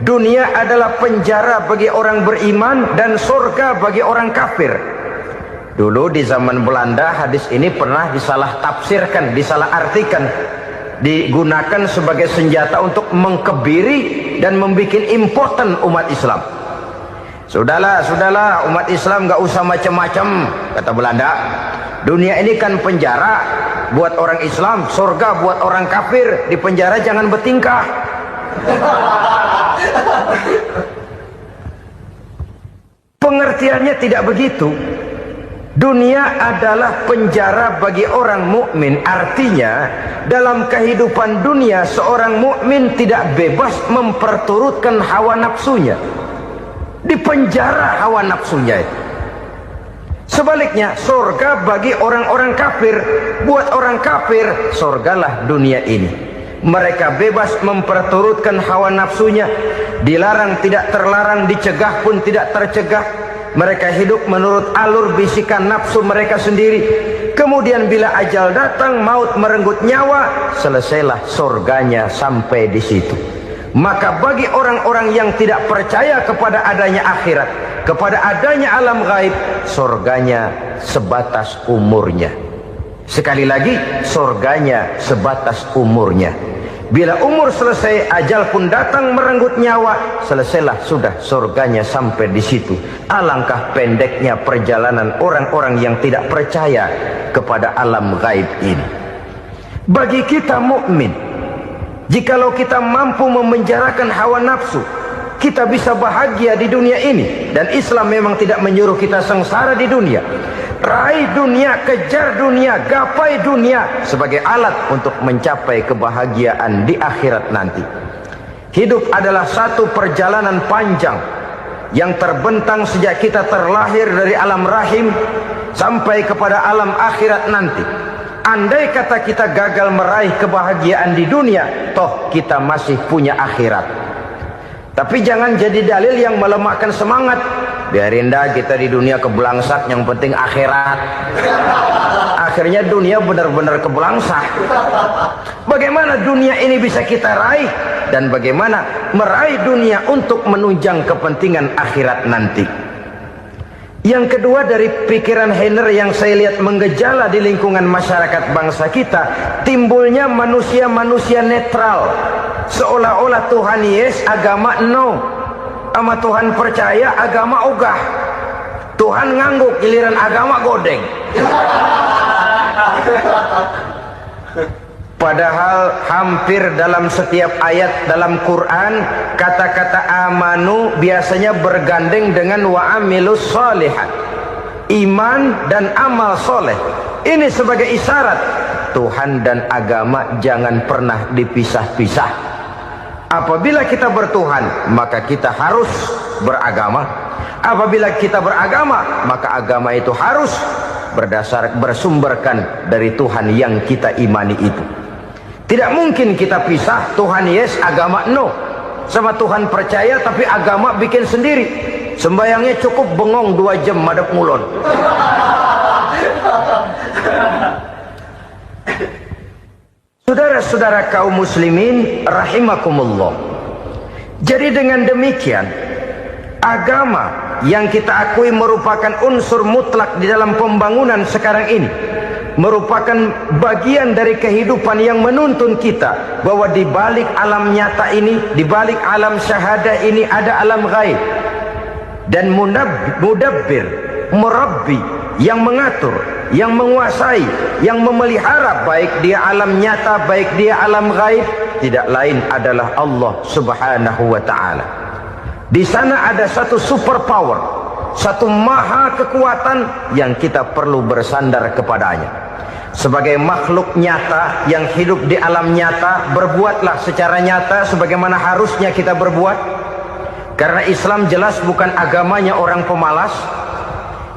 Dunia adalah penjara bagi orang beriman dan surga bagi orang kafir. Dulu di zaman Belanda hadis ini pernah disalah tafsirkan, disalah artikan, digunakan sebagai senjata untuk mengkebiri dan membuat impoten umat Islam. Sudahlah umat Islam gak usah macam-macam, kata Belanda. Dunia ini kan penjara buat orang Islam, surga buat orang kafir. Di penjara jangan bertingkah. Pengertiannya tidak begitu. Dunia adalah penjara bagi orang mukmin. Artinya dalam kehidupan dunia seorang mukmin tidak bebas memperturutkan hawa nafsunya. Di penjara hawa nafsunya itu. Sebaliknya surga bagi orang-orang kafir. Buat orang kafir, surgalah dunia ini. Mereka bebas memperturutkan hawa nafsunya. Dilarang tidak terlarang, dicegah pun tidak tercegah. Mereka hidup menurut alur bisikan nafsu mereka sendiri. Kemudian bila ajal datang, maut merenggut nyawa, selesailah surganya sampai di situ. Maka bagi orang-orang yang tidak percaya kepada adanya akhirat, kepada adanya alam gaib, surganya sebatas umurnya. Sekali lagi, surganya sebatas umurnya. Bila umur selesai, ajal pun datang merenggut nyawa, selesailah sudah surganya sampai di situ. Alangkah pendeknya perjalanan orang-orang yang tidak percaya kepada alam gaib ini. Bagi kita mukmin, jikalau kita mampu memenjarakan hawa nafsu, kita bisa bahagia di dunia ini. Dan Islam memang tidak menyuruh kita sengsara di dunia. Raih dunia, kejar dunia, gapai dunia sebagai alat untuk mencapai kebahagiaan di akhirat nanti. Hidup adalah satu perjalanan panjang yang terbentang sejak kita terlahir dari alam rahim sampai kepada alam akhirat nanti. Andai kata kita gagal meraih kebahagiaan di dunia, toh kita masih punya akhirat. Tapi jangan jadi dalil yang melemahkan semangat. Biarin dah kita di dunia kebelangsat, yang penting akhirat. Akhirnya dunia benar-benar kebelangsat. Bagaimana dunia ini bisa kita raih, dan bagaimana meraih dunia untuk menunjang kepentingan akhirat nanti. Yang kedua, dari pikiran Heiner yang saya lihat menggejala di lingkungan masyarakat bangsa kita, timbulnya manusia-manusia netral. Seolah-olah Tuhan yes, agama no. Sama Tuhan percaya, agama ogah. Tuhan ngangguk, giliran agama godeng. Padahal hampir dalam setiap ayat dalam Quran, kata-kata amanu biasanya bergandeng dengan wa amilus sholihat. Iman dan amal soleh. Ini sebagai isyarat Tuhan dan agama jangan pernah dipisah-pisah. Apabila kita bertuhan, maka kita harus beragama. Apabila kita beragama, maka agama itu harus bersumberkan dari Tuhan yang kita imani itu. Tidak mungkin kita pisah, Tuhan yes, agama no. sama Tuhan percaya tapi agama bikin sendiri. Sembayangnya cukup bengong 2 jam madep ngulon. Saudara-saudara kaum muslimin rahimakumullah. Jadi dengan demikian, agama yang kita akui merupakan unsur mutlak di dalam pembangunan sekarang ini, merupakan bagian dari kehidupan yang menuntun kita bahwa di balik alam nyata ini, di balik alam syahadah ini ada alam gaib. Dan mudabbir, murabbi, yang mengatur, yang menguasai, yang memelihara baik dia alam nyata, baik dia alam gaib, tidak lain adalah Allah Subhanahu wa ta'ala. Di sana ada satu super power, satu maha kekuatan yang kita perlu bersandar kepadanya. Sebagai makhluk nyata yang hidup di alam nyata, berbuatlah secara nyata sebagaimana harusnya kita berbuat. Karena Islam jelas bukan agamanya orang pemalas.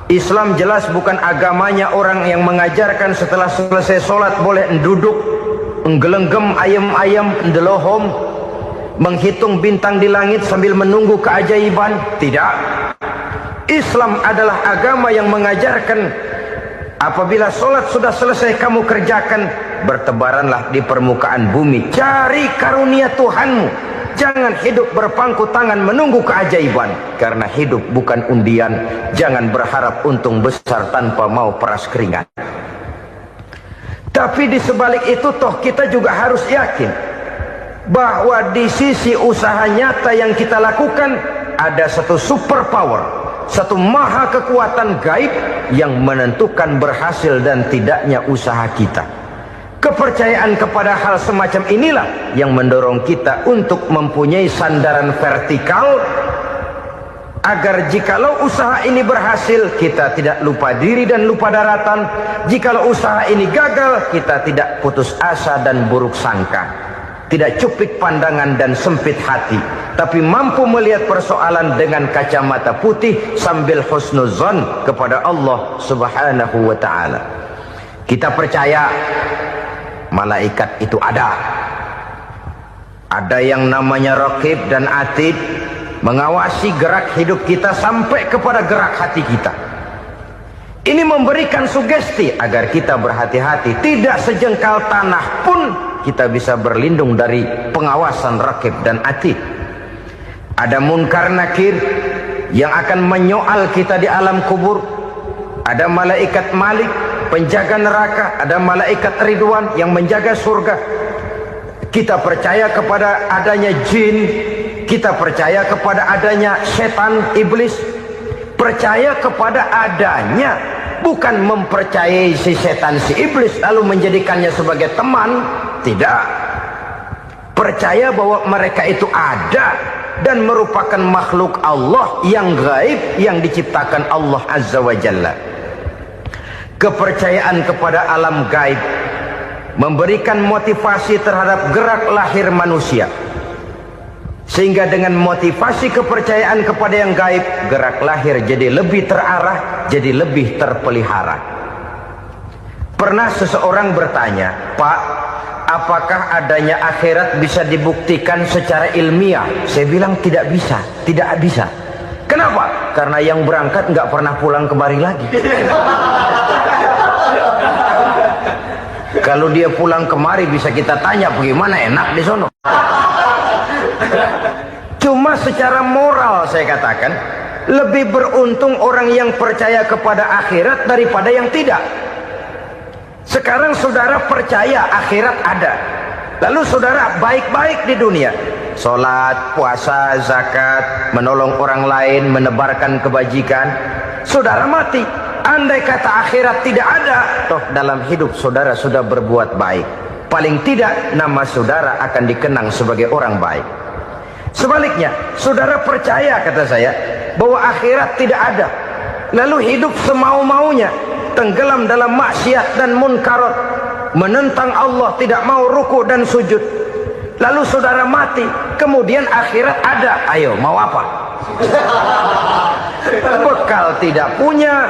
Islam jelas bukan agamanya orang yang mengajarkan setelah selesai sholat boleh duduk, nggelenggem ayam-ayam, ndelohom, menghitung bintang di langit sambil menunggu keajaiban. Tidak. Islam adalah agama yang mengajarkan apabila sholat sudah selesai kamu kerjakan, bertebaranlah di permukaan bumi, cari karunia Tuhanmu. Jangan hidup berpangku tangan menunggu keajaiban. Karena hidup bukan undian. Jangan berharap untung besar tanpa mau peras keringat. Tapi di sebalik itu toh kita juga harus yakin bahwa di sisi usaha nyata yang kita lakukan ada satu super power, satu maha kekuatan gaib yang menentukan berhasil dan tidaknya usaha kita. Kepercayaan kepada hal semacam inilah yang mendorong kita untuk mempunyai sandaran vertikal, agar jikalau usaha ini berhasil, kita tidak lupa diri dan lupa daratan. Jikalau usaha ini gagal, kita tidak putus asa dan buruk sangka, tidak cupik pandangan dan sempit hati, tapi mampu melihat persoalan dengan kacamata putih sambil husnuzon kepada Allah Subhanahu wa ta'ala. Kita percaya malaikat itu ada. Ada yang namanya raqib dan atid, mengawasi gerak hidup kita sampai kepada gerak hati kita. Ini memberikan sugesti agar kita berhati-hati. Tidak sejengkal tanah pun kita bisa berlindung dari pengawasan raqib dan atid. Ada munkar nakir yang akan menyoal kita di alam kubur. Ada malaikat Malik, penjaga neraka. Ada malaikat Ridwan yang menjaga surga. Kita percaya kepada adanya jin. Kita percaya kepada adanya setan, iblis. Percaya kepada adanya, bukan mempercayai si setan, si iblis lalu menjadikannya sebagai teman. Tidak. Percaya bahwa mereka itu ada dan merupakan makhluk Allah yang gaib, yang diciptakan Allah Azza wa Jalla. Kepercayaan kepada alam gaib memberikan motivasi terhadap gerak lahir manusia, sehingga dengan motivasi kepercayaan kepada yang gaib, gerak lahir jadi lebih terarah, jadi lebih terpelihara. Pernah seseorang bertanya, "Pak, apakah adanya akhirat bisa dibuktikan secara ilmiah?" Saya bilang tidak bisa, tidak bisa. Kenapa? Karena yang berangkat nggak pernah pulang kemari lagi. Kalau dia pulang kemari bisa kita tanya bagaimana enak di sono. Cuma secara moral saya katakan, lebih beruntung orang yang percaya kepada akhirat daripada yang tidak. Sekarang saudara percaya akhirat ada, lalu saudara baik-baik di dunia, sholat, puasa, zakat, menolong orang lain, menebarkan kebajikan. Saudara mati, andai kata akhirat tidak ada, toh dalam hidup saudara sudah berbuat baik. Paling tidak nama saudara akan dikenang sebagai orang baik. Sebaliknya, saudara percaya, kata saya, bahwa akhirat tidak ada, lalu hidup semau-maunya, tenggelam dalam maksiat dan munkarat, menentang Allah, tidak mau ruku dan sujud. Lalu saudara mati, kemudian akhirat ada, ayo mau apa? Bekal tidak punya.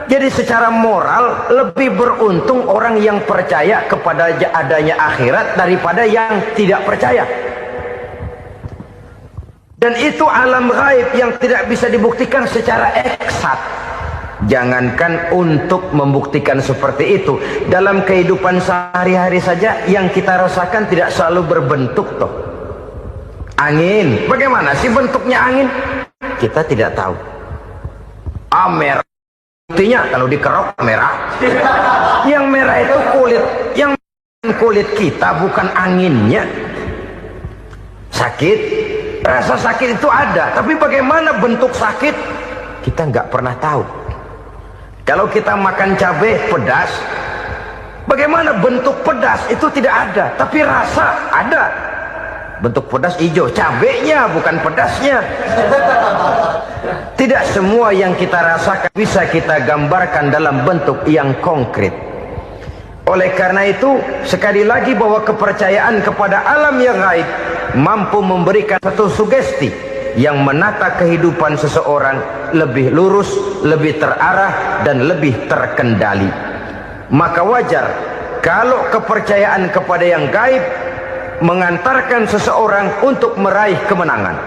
Jadi secara moral lebih beruntung orang yang percaya kepada adanya akhirat daripada yang tidak percaya. Dan itu alam gaib yang tidak bisa dibuktikan secara eksat. Jangankan untuk membuktikan seperti itu, dalam kehidupan sehari-hari saja yang kita rasakan tidak selalu berbentuk toh. Angin, bagaimana sih bentuknya angin? Kita tidak tahu. Merah, buktinya kalau dikerok merah. Yang merah itu kulit, yang kulit kita bukan anginnya. Sakit, rasa sakit itu ada, tapi bagaimana bentuk sakit kita nggak pernah tahu. Kalau kita makan cabai pedas, bagaimana bentuk pedas itu tidak ada, tapi rasa ada. Bentuk pedas hijau, cabainya bukan pedasnya. Tidak semua yang kita rasakan bisa kita gambarkan dalam bentuk yang konkret. Oleh karena itu, sekali lagi bahwa kepercayaan kepada alam yang gaib mampu memberikan satu sugesti yang menata kehidupan seseorang lebih lurus, lebih terarah, dan lebih terkendali. Maka wajar kalau kepercayaan kepada yang gaib mengantarkan seseorang untuk meraih kemenangan.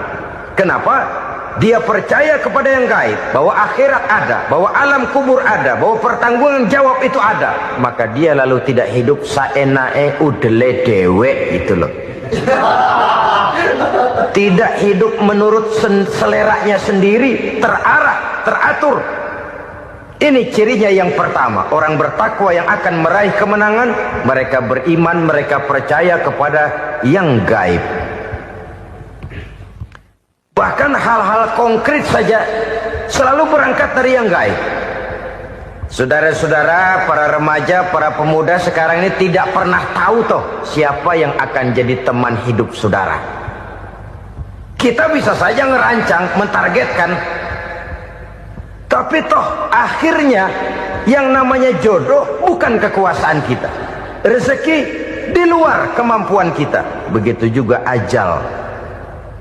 Kenapa? Dia percaya kepada yang gaib, bahwa akhirat ada, bahwa alam kubur ada, bahwa pertanggungan jawab itu ada. Maka dia lalu tidak hidup saenae udele dewe gitu loh. Tidak hidup menurut seleranya sendiri, terarah, teratur. Ini cirinya yang pertama. Orang bertakwa yang akan meraih kemenangan, mereka beriman, mereka percaya kepada yang gaib. Bahkan hal-hal konkret saja selalu berangkat dari yang gaib. Saudara-saudara, para remaja, para pemuda sekarang ini tidak pernah tahu toh siapa yang akan jadi teman hidup saudara. Kita bisa saja ngerancang, mentargetkan, tapi toh akhirnya yang namanya jodoh bukan kekuasaan kita. Rezeki di luar kemampuan kita. Begitu juga ajal.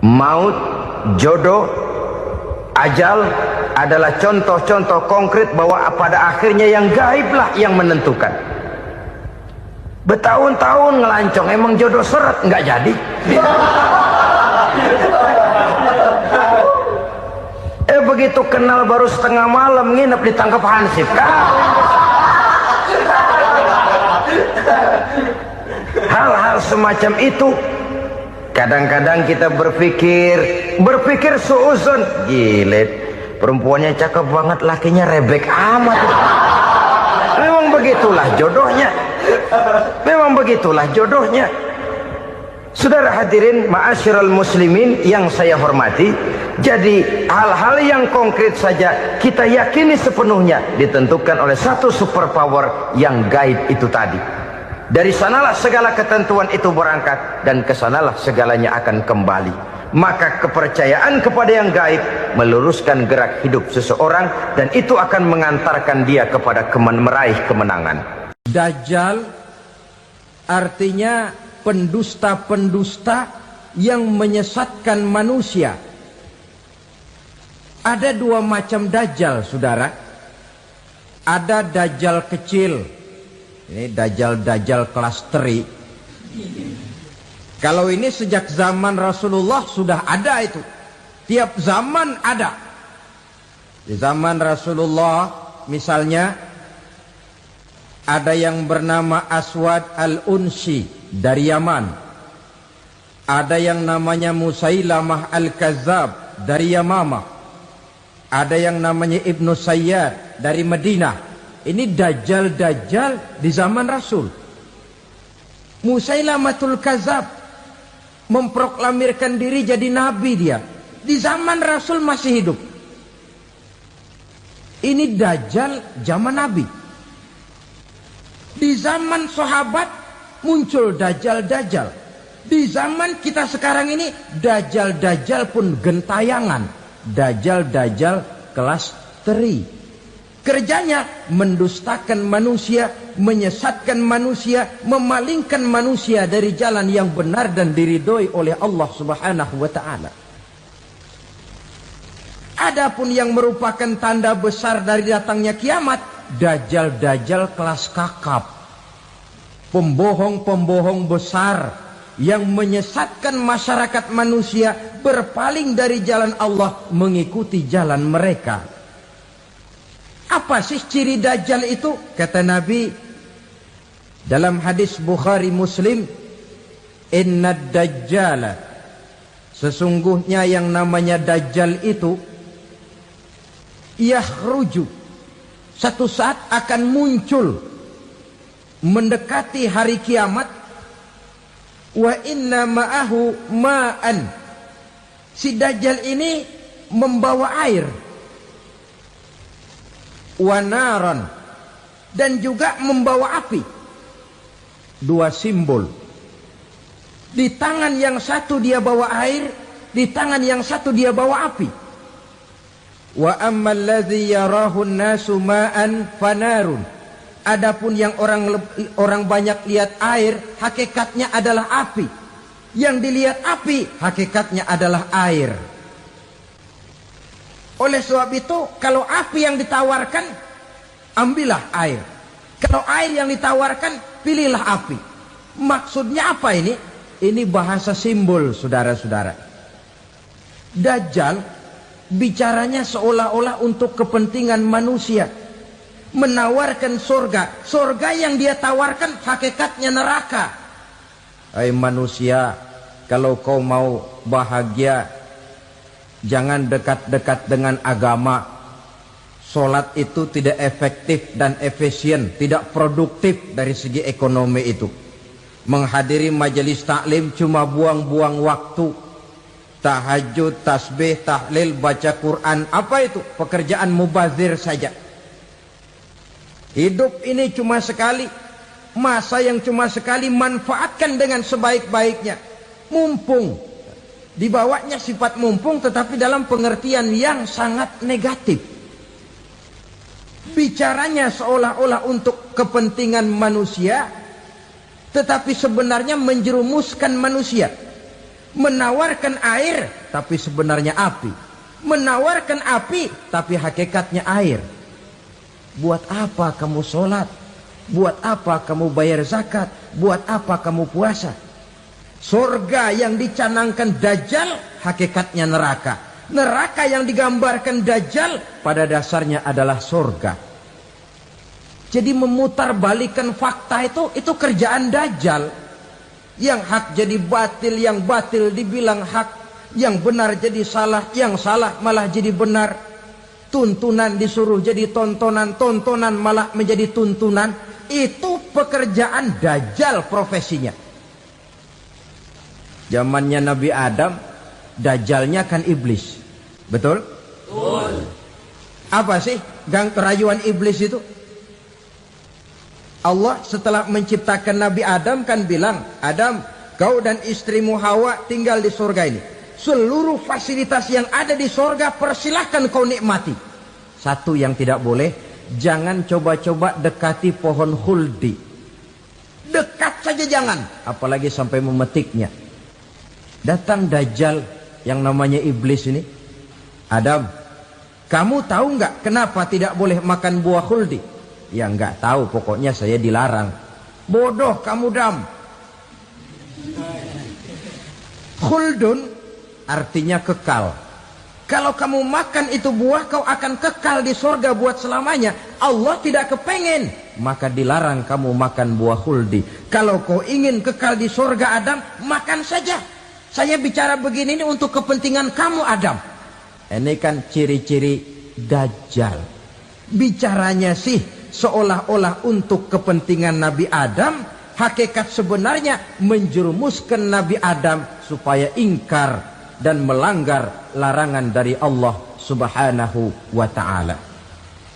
Maut, jodoh, ajal adalah contoh-contoh konkret bahwa pada akhirnya yang gaiblah yang menentukan. Bertahun-tahun ngelancong, emang jodoh seret, nggak jadi. Begitu kenal baru setengah malam nginep ditangkap hansip kan. Hal-hal semacam itu kadang-kadang kita berpikir suuzon, gile, perempuannya cakep banget, lakinya rebek amat. Memang begitulah jodohnya. Memang begitulah jodohnya. Saudara hadirin ma'asyiral muslimin yang saya hormati, jadi hal-hal yang konkret saja kita yakini sepenuhnya ditentukan oleh satu superpower yang gaib itu tadi. Dari sanalah segala ketentuan itu berangkat dan kesanalah segalanya akan kembali. Maka kepercayaan kepada yang gaib meluruskan gerak hidup seseorang dan itu akan mengantarkan dia kepada meraih kemenangan. Dajjal artinya pendusta-pendusta yang menyesatkan manusia. Ada dua macam dajjal, saudara. Ada dajjal kecil. Ini dajjal-dajjal kelas teri. Kalau ini sejak zaman Rasulullah sudah ada itu. Tiap zaman ada. Di zaman Rasulullah misalnya ada yang bernama Aswad al-Unsi dari Yaman. Ada yang namanya Musailamah al-Kazzab dari Yamamah. Ada yang namanya Ibnu Sayyad dari Madinah. Ini dajjal-dajjal di zaman Rasul. Musailamatul Kazzab memproklamirkan diri jadi nabi dia. Di zaman Rasul masih hidup. Ini dajjal zaman Nabi. Di zaman sahabat muncul dajjal-dajjal. Di zaman kita sekarang ini dajjal-dajjal pun gentayangan. Dajjal-dajjal kelas teri. Kerjanya mendustakan manusia, menyesatkan manusia, memalingkan manusia dari jalan yang benar dan diridhoi oleh Allah Subhanahu wa taala. Adapun yang merupakan tanda besar dari datangnya kiamat, dajjal-dajjal kelas kakap. Pembohong-pembohong besar yang menyesatkan masyarakat manusia berpaling dari jalan Allah mengikuti jalan mereka. Apa sih ciri Dajjal itu? Kata Nabi dalam hadis Bukhari Muslim, "Inna Dajjala," sesungguhnya yang namanya Dajjal itu yakhruju, satu saat akan muncul mendekati hari kiamat, wa inna ma'ahu ma'an, si Dajjal ini membawa air, wa naran, dan juga membawa api. Dua simbol. Di tangan yang satu dia bawa air, di tangan yang satu dia bawa api. Wa ammal ladzi yarahu an-nasu ma'an fanarun. Adapun yang orang banyak lihat air, hakikatnya adalah api. Yang dilihat api, hakikatnya adalah air. Oleh sebab itu, kalau api yang ditawarkan, ambillah air. Kalau air yang ditawarkan, pilihlah api. Maksudnya apa ini? Ini bahasa simbol, saudara-saudara. Dajjal bicaranya seolah-olah untuk kepentingan manusia. Menawarkan surga. Surga yang dia tawarkan hakikatnya neraka. Hai manusia, kalau kau mau bahagia, jangan dekat-dekat dengan agama. Sholat itu tidak efektif dan efisien, tidak produktif dari segi ekonomi itu. Menghadiri majelis taklim cuma buang-buang waktu. Tahajud, tasbih, tahlil, baca Quran, apa itu? Pekerjaan mubazir saja. Hidup ini cuma sekali, masa yang cuma sekali, manfaatkan dengan sebaik-baiknya. Mumpung, dibawanya sifat mumpung tetapi dalam pengertian yang sangat negatif. Bicaranya seolah-olah untuk kepentingan manusia, tetapi sebenarnya menjerumuskan manusia. Menawarkan air, tapi sebenarnya api. Menawarkan api, tapi hakikatnya air. Buat apa kamu sholat? Buat apa kamu bayar zakat? Buat apa kamu puasa? Surga yang dicanangkan Dajjal, hakikatnya neraka. Neraka yang digambarkan Dajjal pada dasarnya adalah surga. Jadi memutarbalikan fakta itu kerjaan Dajjal. Yang hak jadi batil, yang batil dibilang hak, yang benar jadi salah, yang salah malah jadi benar. Tuntunan disuruh jadi tontonan, tontonan malah menjadi tuntunan. Itu pekerjaan Dajjal profesinya. Zamannya Nabi Adam, Dajjalnya kan iblis. Betul? Betul. Apa sih gang kerayuan iblis itu? Allah setelah menciptakan Nabi Adam kan bilang, Adam, kau dan istrimu Hawa tinggal di surga ini. Seluruh fasilitas yang ada di surga persilahkan kau nikmati. Satu yang tidak boleh, jangan coba-coba dekati pohon khuldi. Dekat saja jangan, apalagi sampai memetiknya. Datang Dajjal yang namanya iblis ini. Adam, kamu tahu nggak kenapa tidak boleh makan buah khuldi? Ya nggak tahu, pokoknya saya dilarang. Bodoh kamu Dam. Khuldun artinya kekal. Kalau kamu makan itu buah, kau akan kekal di surga buat selamanya. Allah tidak kepengen, maka dilarang kamu makan buah khuldi. Kalau kau ingin kekal di surga Adam, makan saja. Saya bicara begini ini untuk kepentingan kamu Adam. Ini kan ciri-ciri Dajjal. Bicaranya sih seolah-olah untuk kepentingan Nabi Adam. Hakikat sebenarnya menjerumuskan Nabi Adam supaya ingkar dan melanggar larangan dari Allah Subhanahu wa ta'ala.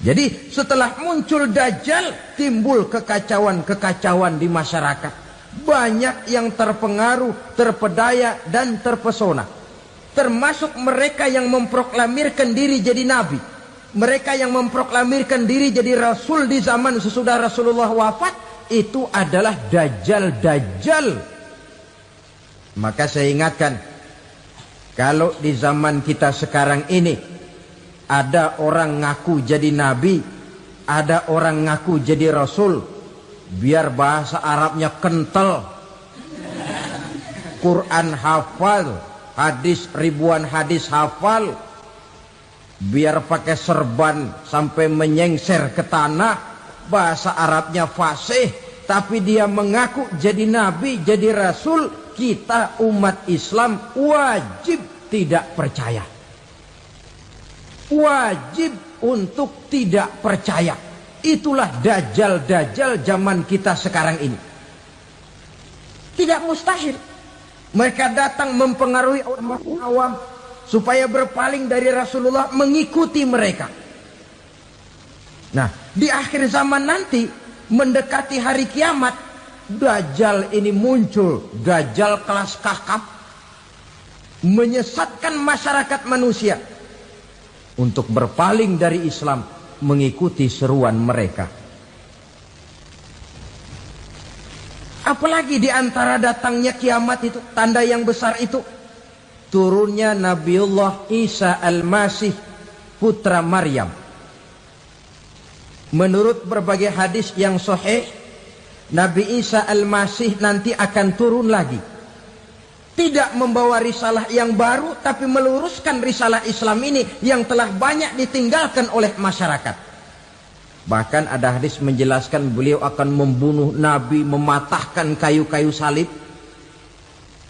Jadi setelah muncul Dajjal, timbul kekacauan-kekacauan di masyarakat. Banyak yang terpengaruh, terpedaya dan terpesona. Termasuk mereka yang memproklamirkan diri jadi nabi. Mereka yang memproklamirkan diri jadi rasul di zaman sesudah Rasulullah wafat. Itu adalah Dajjal-Dajjal. Maka saya ingatkan, kalau di zaman kita sekarang ini ada orang ngaku jadi nabi, ada orang ngaku jadi rasul, biar bahasa Arabnya kental, Quran hafal, hadis ribuan hadis hafal, biar pakai serban sampai menyengser ke tanah, bahasa Arabnya fasih, tapi dia mengaku jadi nabi, jadi rasul. Kita umat Islam wajib tidak percaya, wajib untuk tidak percaya. Itulah dajjal-dajjal zaman kita sekarang ini. Tidak mustahil mereka datang mempengaruhi orang awam supaya berpaling dari Rasulullah, mengikuti mereka. Nah, di akhir zaman nanti, mendekati hari kiamat, dajjal ini muncul, dajjal kelas kakap, menyesatkan masyarakat manusia untuk berpaling dari Islam, mengikuti seruan mereka. Apalagi di antara datangnya kiamat itu, tanda yang besar itu, turunnya Nabiullah Isa Al-Masih, putra Maryam. Menurut berbagai hadis yang sahih, Nabi Isa Al-Masih nanti akan turun lagi. Tidak membawa risalah yang baru, tapi meluruskan risalah Islam ini yang telah banyak ditinggalkan oleh masyarakat. Bahkan ada hadis menjelaskan beliau akan membunuh Nabi, mematahkan kayu-kayu salib,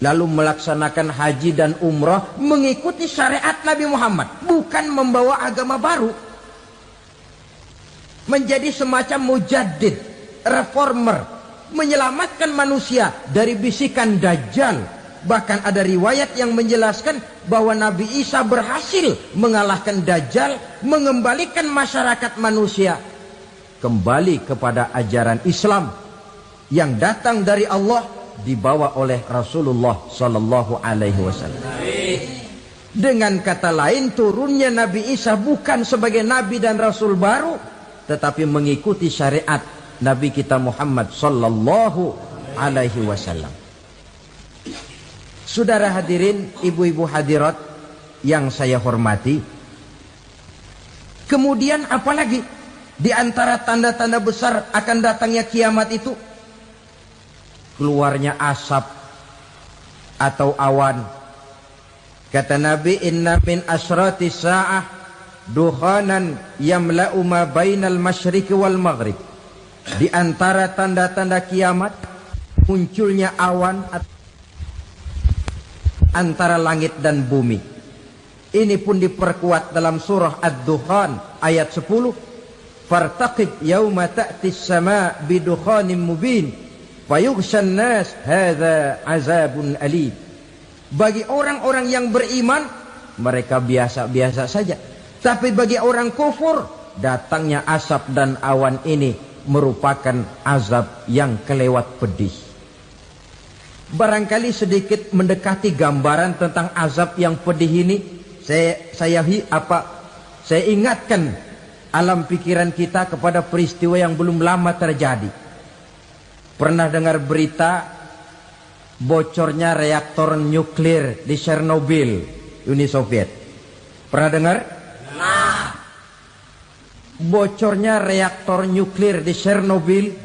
lalu melaksanakan haji dan umrah mengikuti syariat Nabi Muhammad, bukan membawa agama baru. Menjadi semacam mujaddid, reformer, menyelamatkan manusia dari bisikan dajjal. Bahkan ada riwayat yang menjelaskan bahwa Nabi Isa berhasil mengalahkan dajjal, mengembalikan masyarakat manusia kembali kepada ajaran Islam yang datang dari Allah, dibawa oleh Rasulullah sallallahu alaihi wasallam. Dengan kata lain, turunnya Nabi Isa bukan sebagai nabi dan rasul baru, tetapi mengikuti syariat Nabi kita Muhammad sallallahu alaihi wasallam. Saudara hadirin, ibu-ibu hadirat yang saya hormati, kemudian apalagi di antara tanda-tanda besar akan datangnya kiamat itu? Keluarnya asap atau awan. Kata Nabi, inna min asratis sa'ah dukhanan yamla'u ma bainal masyriqi wal maghrib. Di antara tanda-tanda kiamat, munculnya awan antara langit dan bumi. Ini pun diperkuat dalam surah Ad-Dukhan ayat 10. Fartaqib yauma ta'tis sama' bidukhanin mubin fayughshan nas hadza azabun alim. Bagi orang-orang yang beriman, mereka biasa-biasa saja. Tapi bagi orang kufur, datangnya asap dan awan ini merupakan azab yang kelewat pedih. Barangkali sedikit mendekati gambaran tentang azab yang pedih ini, saya ingatkan alam pikiran kita kepada peristiwa yang belum lama terjadi. Pernah dengar berita bocornya reaktor nuklir di Chernobyl, Uni Soviet? Pernah dengar? Nah, bocornya reaktor nuklir di Chernobyl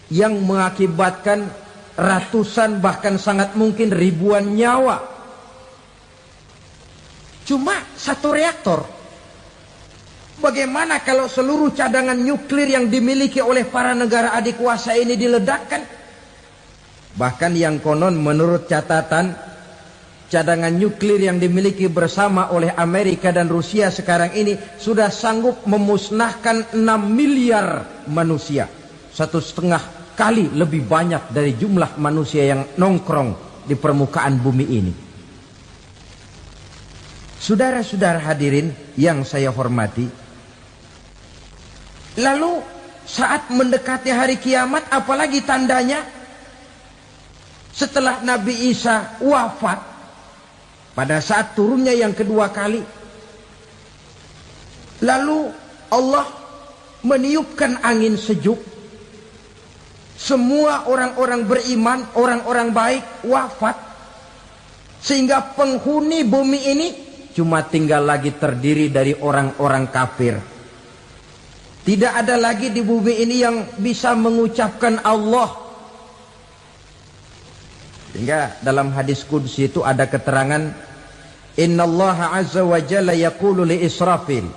yang mengakibatkan ratusan bahkan sangat mungkin ribuan nyawa. Cuma satu reaktor. Bagaimana kalau seluruh cadangan nuklir yang dimiliki oleh para negara adik kuasa ini diledakkan? Bahkan yang konon menurut catatan, cadangan nuklir yang dimiliki bersama oleh Amerika dan Rusia sekarang ini sudah sanggup memusnahkan 6 miliar manusia. 1,5 kali lebih banyak dari jumlah manusia yang nongkrong di permukaan bumi ini. Saudara-saudara hadirin yang saya hormati, lalu saat mendekati hari kiamat, apalagi tandanya? Setelah Nabi Isa wafat, pada saat turunnya yang kedua kali, lalu Allah meniupkan angin sejuk. Semua orang-orang beriman, orang-orang baik wafat, sehingga penghuni bumi ini cuma tinggal lagi terdiri dari orang-orang kafir. Tidak ada lagi di bumi ini yang bisa mengucapkan Allah. Sehingga dalam hadis qudsi itu ada keterangan, innallaha azza wa jalla yaqulu li Israfil.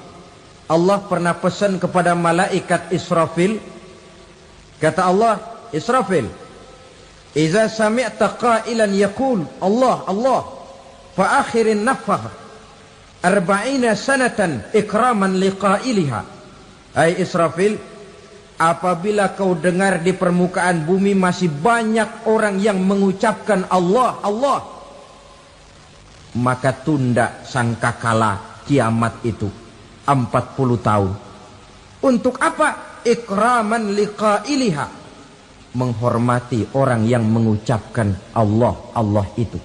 Allah pernah pesan kepada malaikat Israfil, kata Allah, Israfil, idza sami'ta qailan yaqul Allah Allah fa akhirin nafakh 40 sanatan ikraman liqailiha. Hai Israfil, apabila kau dengar di permukaan bumi masih banyak orang yang mengucapkan Allah Allah, maka tunda sangkakala kiamat itu 40 tahun. Untuk apa? Ikraman liqailiha, menghormati orang yang mengucapkan Allah Allah itu.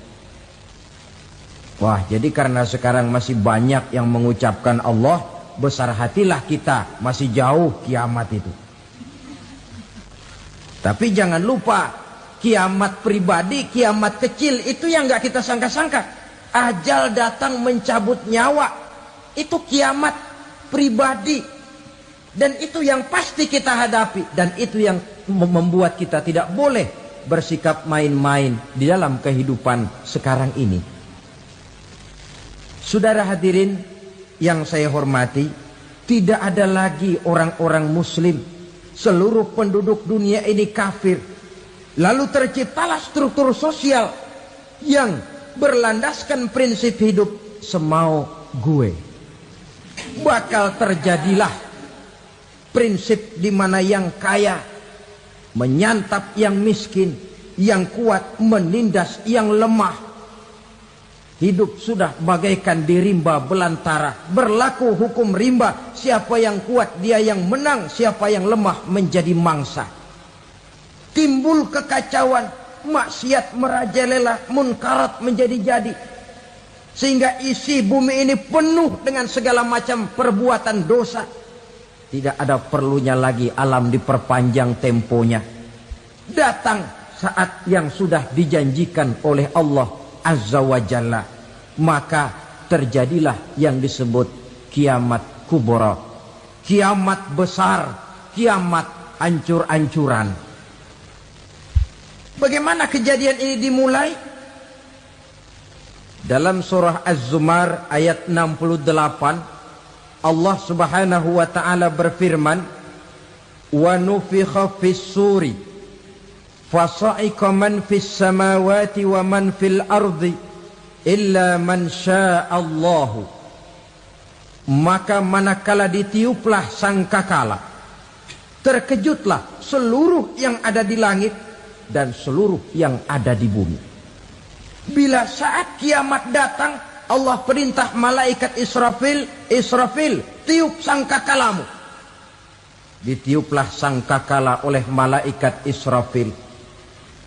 Wah, jadi karena sekarang masih banyak yang mengucapkan Allah, besar hatilah kita, masih jauh kiamat itu. Tapi jangan lupa, kiamat pribadi, kiamat kecil itu yang nggak kita sangka-sangka. Ajal datang mencabut nyawa, itu kiamat pribadi, dan itu yang pasti kita hadapi, dan itu yang membuat kita tidak boleh bersikap main-main di dalam kehidupan sekarang ini. Saudara hadirin yang saya hormati, tidak ada lagi orang-orang muslim, seluruh penduduk dunia ini kafir. Lalu terciptalah struktur sosial yang berlandaskan prinsip hidup semau gue. Bakal terjadilah prinsip di mana yang kaya menyantap yang miskin, yang kuat menindas yang lemah. Hidup sudah bagaikan di rimba belantara, berlaku hukum rimba, siapa yang kuat dia yang menang, siapa yang lemah menjadi mangsa. Timbul kekacauan, maksiat merajalela, munkarat menjadi-jadi, sehingga isi bumi ini penuh dengan segala macam perbuatan dosa. Tidak ada perlunya lagi alam diperpanjang temponya. Datang saat yang sudah dijanjikan oleh Allah Azza wa Jalla, maka terjadilah yang disebut kiamat kubra, kiamat besar, kiamat ancur-ancuran. Bagaimana kejadian ini dimulai? Dalam surah Az-Zumar ayat 68, Allah Subhanahu wa taala berfirman, "Wa nufikha fis-suri fasa'iqa man fis samawati wa man fil ardi illa man sya'allahu." Maka manakala ditiuplah sangkakala, terkejutlah seluruh yang ada di langit dan seluruh yang ada di bumi. Bila saat kiamat datang, Allah perintah malaikat Israfil, Israfil, tiup sangkakalamu. Ditiuplah sangkakala oleh malaikat Israfil.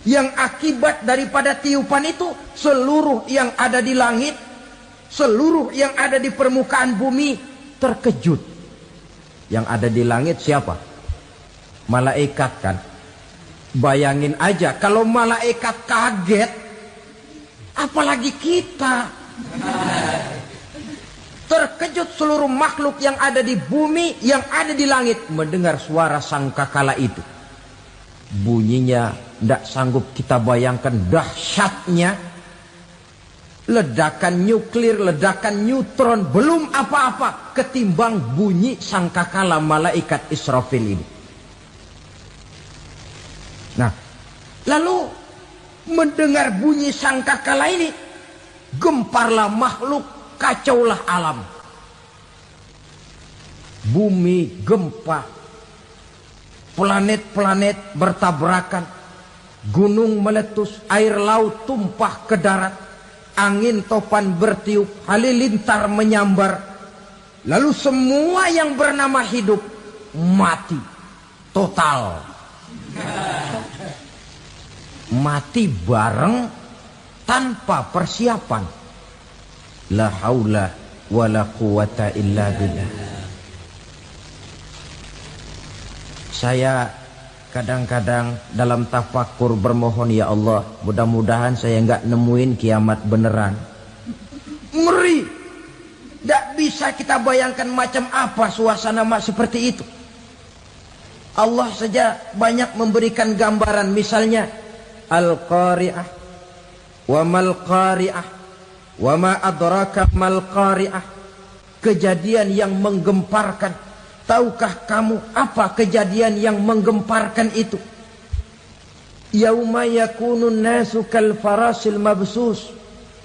Yang akibat daripada tiupan itu, seluruh yang ada di langit, seluruh yang ada di permukaan bumi terkejut. Yang ada di langit siapa? Malaikat kan. Bayangin aja kalau malaikat kaget, apalagi kita. Terkejut seluruh makhluk yang ada di bumi, yang ada di langit mendengar suara sangkakala itu. Bunyinya tidak sanggup kita bayangkan dahsyatnya. Ledakan nuklir, ledakan neutron, belum apa-apa ketimbang bunyi sangkakala malaikat Israfil ini. Nah, lalu mendengar bunyi sangkakala ini, gemparlah makhluk, kacaulah alam. Bumi gempa, planet-planet bertabrakan, gunung meletus, air laut tumpah ke darat, angin topan bertiup, halilintar menyambar. Lalu semua yang bernama hidup mati total. Mati bareng tanpa persiapan. La haula wala quwata illa billah. Saya kadang-kadang dalam tafakur bermohon, ya Allah, mudah-mudahan saya enggak nemuin kiamat beneran. Ngeri. Tidak bisa kita bayangkan macam apa suasana seperti itu. Allah saja banyak memberikan gambaran, misalnya Al-Qari'ah, Wa mal qari'ah, wa ma adraka mal qari'ah. Kejadian yang menggemparkan. Tahukah kamu apa kejadian yang menggemparkan itu? Yauma yakunun nasu kal farasil mabsus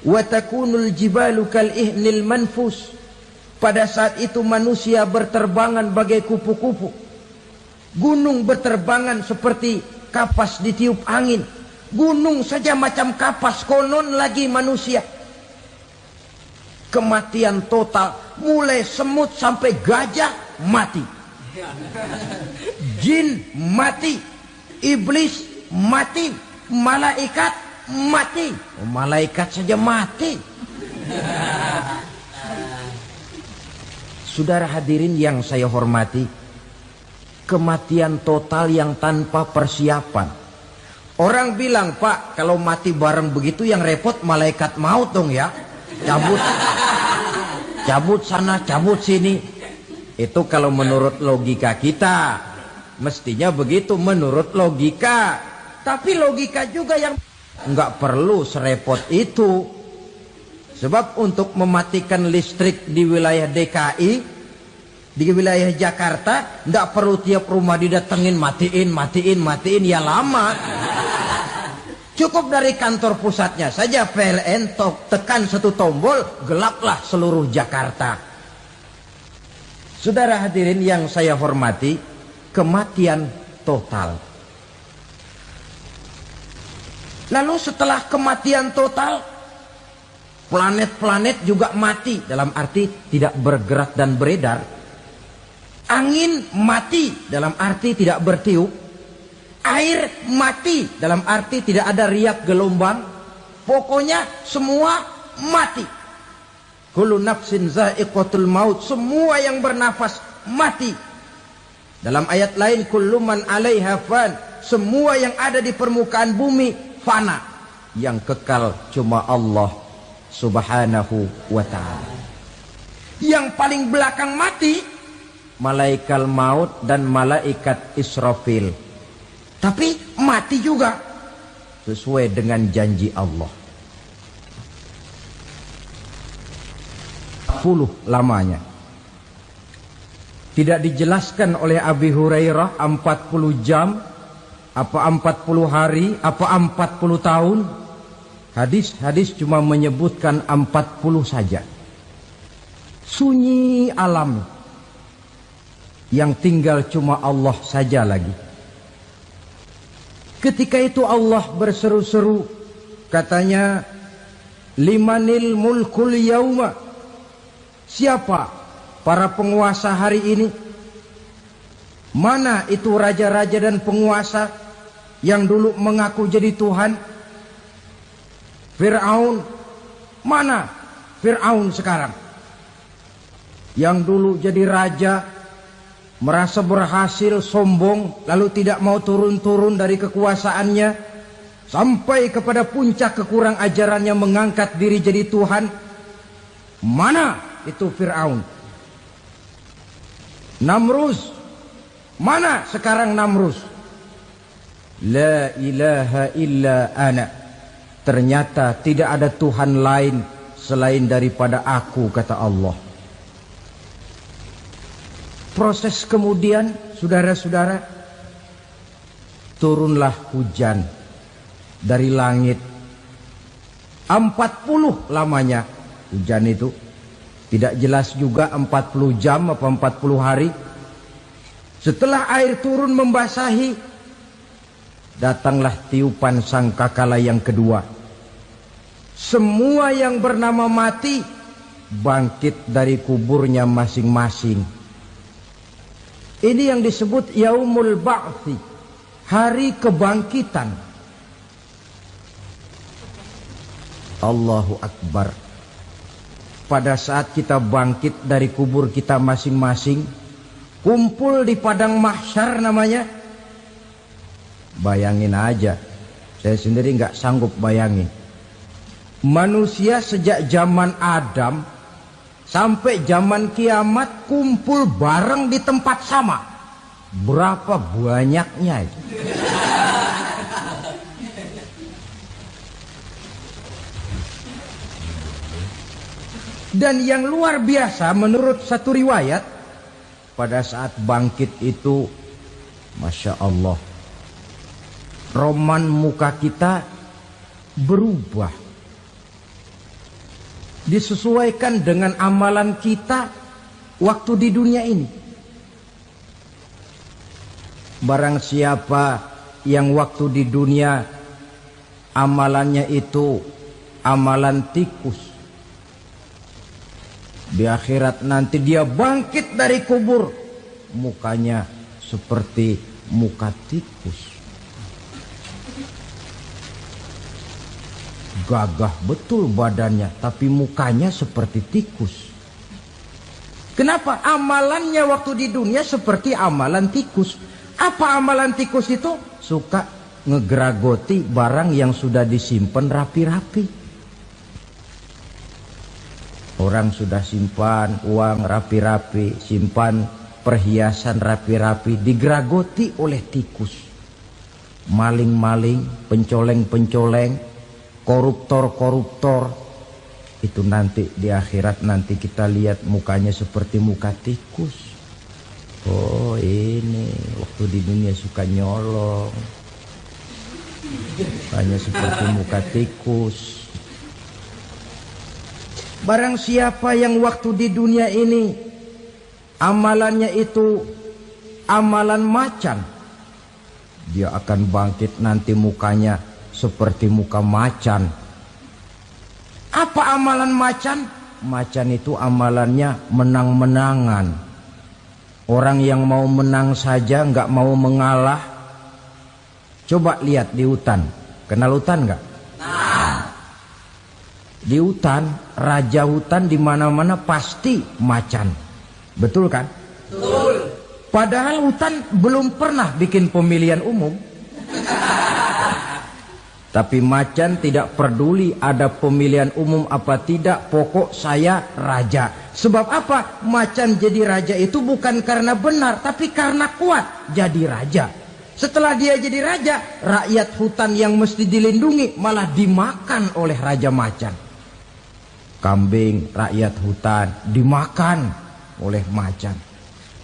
wa takunul jibalu kal ihnil manfus. Pada saat itu manusia berterbangan bagai kupu-kupu. Gunung berterbangan seperti kapas ditiup angin. Gunung saja macam kapas, konon lagi manusia. Kematian total, mulai semut sampai gajah mati. Jin mati, iblis mati, malaikat mati. Oh, malaikat saja mati. Saudara hadirin yang saya hormati, kematian total yang tanpa persiapan. Orang bilang, Pak, kalau mati bareng begitu yang repot malaikat maut dong ya. Cabut sana, cabut sini. Itu kalau menurut logika kita. Mestinya begitu menurut logika. Tapi logika juga yang nggak perlu serepot itu. Sebab untuk mematikan listrik di wilayah DKI, di wilayah Jakarta, nggak perlu tiap rumah didatengin, matiin, ya lama. Cukup dari kantor pusatnya saja PLN tekan satu tombol, gelaplah seluruh Jakarta. Saudara hadirin yang saya hormati, kematian total. Lalu setelah kematian total, planet-planet juga mati, dalam arti tidak bergerak dan beredar. Angin mati, dalam arti tidak bertiup. Air mati, dalam arti tidak ada riak gelombang. Pokoknya semua mati. Kullu nafsin za'iqatul maut. Semua yang bernafas mati. Dalam ayat lain, kullu man 'alaiha fan. Semua yang ada di permukaan bumi fana. Yang kekal cuma Allah Subhanahu wa ta'ala. Yang paling belakang mati, malaikat maut dan malaikat Israfil. Tapi mati juga sesuai dengan janji Allah. 40 lamanya. Tidak dijelaskan oleh Abi Hurairah 40 jam, apa 40 hari, apa 40 tahun. Hadis-hadis cuma menyebutkan 40 saja. Sunyi alam. Yang tinggal cuma Allah saja lagi. Ketika itu Allah berseru-seru, katanya, limanil mulkul yauma. Siapa para penguasa hari ini? Mana itu raja-raja dan penguasa yang dulu mengaku jadi Tuhan? Fir'aun. Mana Fir'aun sekarang? Yang dulu jadi raja, merasa berhasil, sombong, lalu tidak mau turun-turun dari kekuasaannya, sampai kepada puncak kekurang ajarannya mengangkat diri jadi Tuhan. Mana itu Fir'aun? Namrus. Mana sekarang Namrus? La ilaha illa ana. Ternyata tidak ada Tuhan lain selain daripada aku, kata Allah. Proses kemudian, saudara-saudara, turunlah hujan dari langit. 40 lamanya hujan itu. Tidak jelas juga 40 jam apa 40 hari. Setelah air turun membasahi, datanglah tiupan sangkakala yang kedua. Semua yang bernama mati bangkit dari kuburnya masing-masing. Ini yang disebut Yaumul Ba'thi, hari kebangkitan. Allahu Akbar. Pada saat kita bangkit dari kubur kita masing-masing, kumpul di padang mahsyar namanya. Bayangin aja, saya sendiri nggak sanggup bayangin. Manusia sejak zaman Adam sampai zaman kiamat kumpul bareng di tempat sama. Berapa banyaknya itu? Dan yang luar biasa menurut satu riwayat, pada saat bangkit itu, Masya Allah, roman muka kita berubah. Disesuaikan dengan amalan kita waktu di dunia ini. Barang siapa yang waktu di dunia amalannya itu amalan tikus, di akhirat nanti dia bangkit dari kubur, mukanya seperti muka tikus. Gagah betul badannya, tapi mukanya seperti tikus. Kenapa? Amalannya waktu di dunia seperti amalan tikus. Apa amalan tikus itu? Suka ngegeragoti barang yang sudah disimpan rapi-rapi. Orang sudah simpan uang rapi-rapi, simpan perhiasan rapi-rapi, digeragoti oleh tikus. Maling-maling, pencoleng-pencoleng, koruptor-koruptor. Itu nanti di akhirat nanti kita lihat mukanya seperti muka tikus. Oh ini waktu di dunia suka nyolong, hanya seperti muka tikus. Barang siapa yang waktu di dunia ini amalannya itu amalan macan, dia akan bangkit nanti mukanya seperti muka macan. Apa amalan macan? Macan itu amalannya menang-menangan. Orang yang mau menang saja nggak mau mengalah. Coba lihat di hutan. Kenal hutan nggak? Nah. Di hutan, raja hutan di mana-mana pasti macan. Betul kan? Betul. Padahal hutan belum pernah bikin pemilihan umum. Tapi macan tidak peduli ada pemilihan umum apa tidak, pokok saya raja. Sebab apa? Macan jadi raja itu bukan karena benar, tapi karena kuat jadi raja. Setelah dia jadi raja, rakyat hutan yang mesti dilindungi malah dimakan oleh raja macan. Kambing rakyat hutan dimakan oleh macan.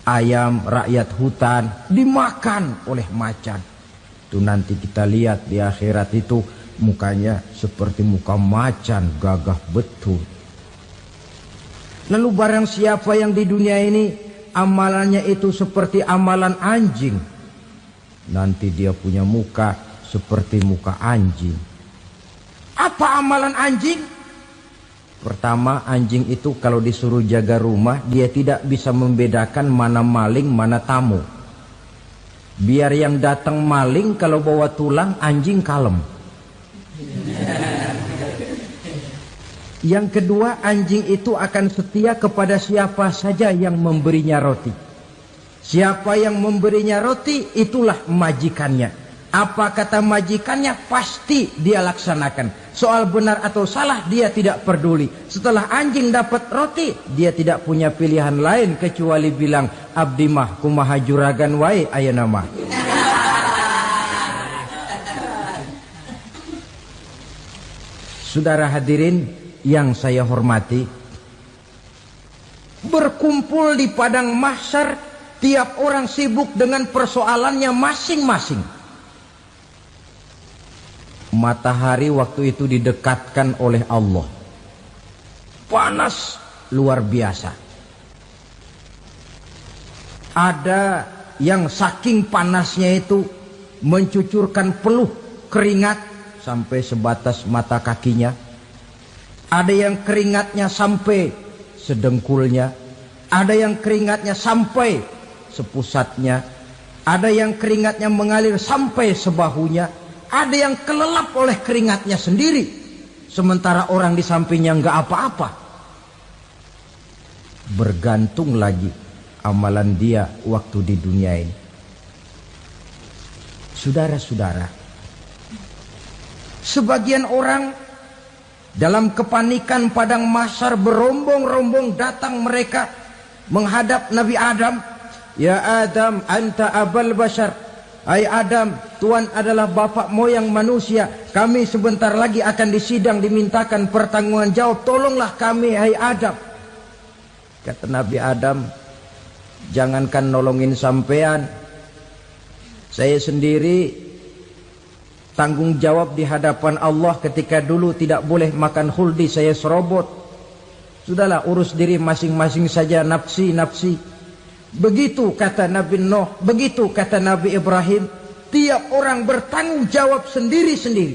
Ayam rakyat hutan dimakan oleh macan. Itu nanti kita lihat di akhirat itu mukanya seperti muka macan, gagah betul. Lalu barang siapa yang di dunia ini amalannya itu seperti amalan anjing, nanti dia punya muka seperti muka anjing. Apa amalan anjing? Pertama, anjing itu kalau disuruh jaga rumah, dia tidak bisa membedakan mana maling, mana tamu. Biar yang datang maling, kalau bawa tulang, anjing kalem. Yang kedua, anjing itu akan setia kepada siapa saja yang memberinya roti. Siapa yang memberinya roti, itulah majikannya. Apa kata majikannya, pasti dia laksanakan. Soal benar atau salah, dia tidak peduli. Setelah anjing dapat roti, dia tidak punya pilihan lain kecuali bilang, abdi mah kumaha juragan wae ayeuna mah. Saudara hadirin yang saya hormati, berkumpul di padang mahsyar, tiap orang sibuk dengan persoalannya masing-masing. Matahari waktu itu didekatkan oleh Allah. Panas luar biasa. Ada yang saking panasnya itu mencucurkan peluh keringat sampai sebatas mata kakinya. Ada yang keringatnya sampai sedengkulnya. Ada yang keringatnya sampai sepusatnya. Ada yang keringatnya mengalir sampai sebahunya. Ada yang kelelap oleh keringatnya sendiri, sementara orang di sampingnya nggak apa-apa. Bergantung lagi amalan dia waktu di dunia ini. Saudara-saudara, sebagian orang dalam kepanikan padang mahsyar berombong-rombong datang mereka menghadap Nabi Adam. Ya Adam, anta abal bashar. Hai Adam, Tuhan adalah bapak moyang manusia. Kami sebentar lagi akan disidang, dimintakan pertanggungan jawab. Tolonglah kami, hai Adam. Kata Nabi Adam, jangankan nolongin sampean, saya sendiri tanggung jawab di hadapan Allah ketika dulu tidak boleh makan khuldi, saya serobot. Sudahlah, urus diri masing-masing saja, nafsi. Begitu kata Nabi Nuh, begitu kata Nabi Ibrahim. Tiap orang bertanggung jawab sendiri-sendiri.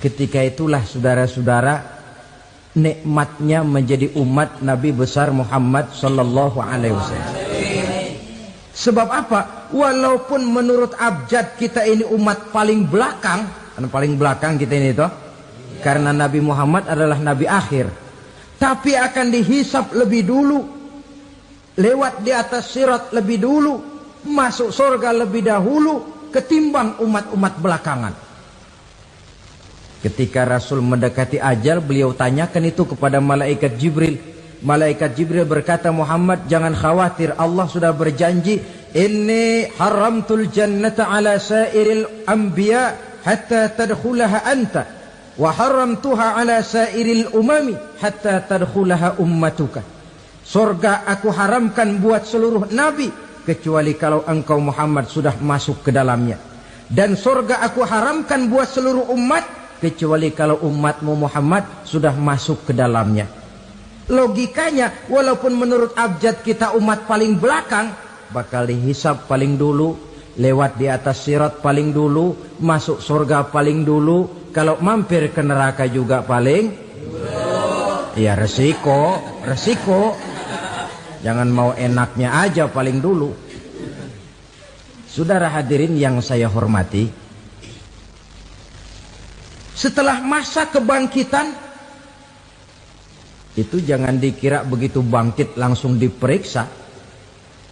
Ketika itulah saudara-saudara, nikmatnya menjadi umat Nabi besar Muhammad sallallahu alaihi wasallam. Sebab apa? Walaupun menurut abjad kita ini umat paling belakang, paling belakang kita ini toh, karena Nabi Muhammad adalah Nabi akhir. Tapi akan dihisap lebih dulu, lewat di atas sirat lebih dulu, masuk surga lebih dahulu ketimbang umat-umat belakangan. Ketika Rasul mendekati ajal, beliau tanyakan itu kepada malaikat Jibril. Malaikat Jibril berkata, Muhammad jangan khawatir, Allah sudah berjanji, inni haramtul jannata ala sairil anbiya hatta tadkhulaha anta. Wa haramtuha ala sairil umami hatta tadkhulaha ummatuka. Surga aku haramkan buat seluruh nabi kecuali kalau engkau Muhammad sudah masuk ke dalamnya. Dan surga aku haramkan buat seluruh umat kecuali kalau umatmu Muhammad sudah masuk ke dalamnya. Logikanya, walaupun menurut abjad kita umat paling belakang, bakal dihisap paling dulu, lewat di atas sirat paling dulu, masuk surga paling dulu. Kalau mampir ke neraka juga paling dulu. Ya resiko. Jangan mau enaknya aja paling dulu. Saudara hadirin yang saya hormati, setelah masa kebangkitan, itu jangan dikira begitu bangkit langsung diperiksa.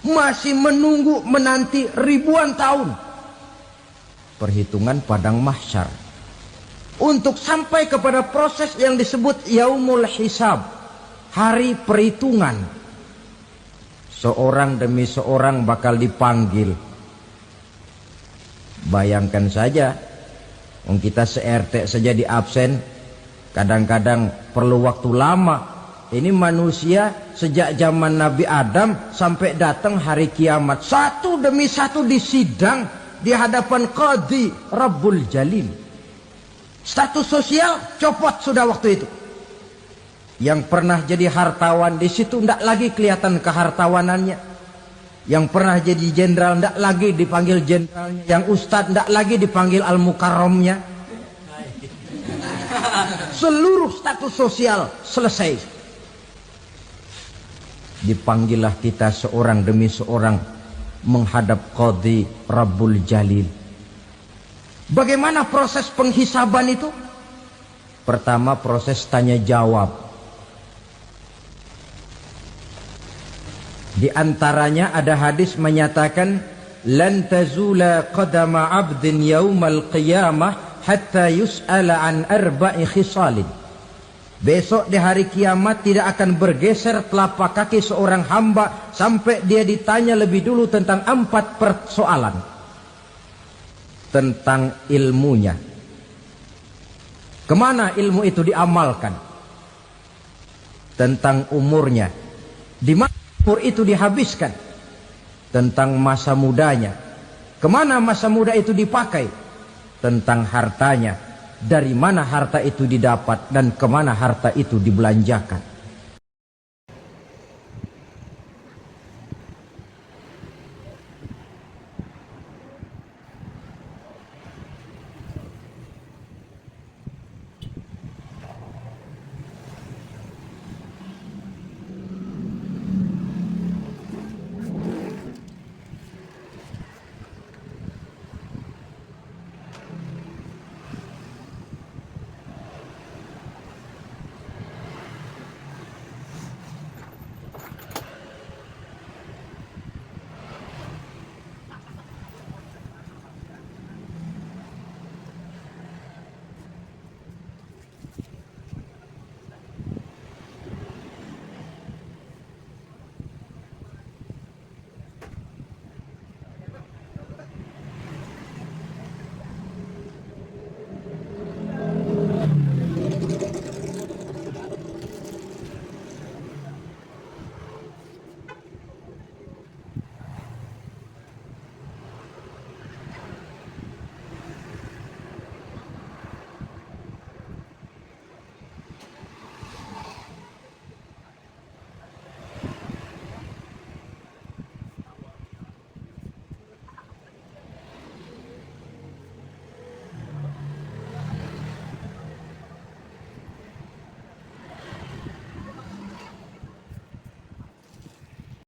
Masih menunggu menanti ribuan tahun. Perhitungan padang mahsyar. Untuk sampai kepada proses yang disebut yaumul hisab, hari perhitungan. Seorang demi seorang bakal dipanggil. Bayangkan saja, kita se-RT saja di absen, kadang-kadang perlu waktu lama. Ini manusia sejak zaman Nabi Adam sampai datang hari kiamat, satu demi satu disidang di hadapan Qadhi Rabbul Jalil. Status sosial copot sudah waktu itu. Yang pernah jadi hartawan di situ tidak lagi kelihatan kehartawanannya. Yang pernah jadi jenderal tidak lagi dipanggil jenderalnya. Yang ustadz tidak lagi dipanggil al-mukarramnya. Seluruh status sosial selesai. Dipanggillah kita seorang demi seorang menghadap Qadhi Rabbul Jalil. Bagaimana proses penghisaban itu? Pertama, proses tanya jawab. Di antaranya ada hadis menyatakan, lan tazula qadama 'abdin yaumal qiyamah hatta yus'ala an arba'i khisalin. Besok di hari kiamat tidak akan bergeser telapak kaki seorang hamba sampai dia ditanya lebih dulu tentang 4 persoalan. Tentang ilmunya. Kemana ilmu itu diamalkan? Tentang umurnya. Di mana umur itu dihabiskan? Tentang masa mudanya. Kemana masa muda itu dipakai? Tentang hartanya. Dari mana harta itu didapat dan kemana harta itu dibelanjakan?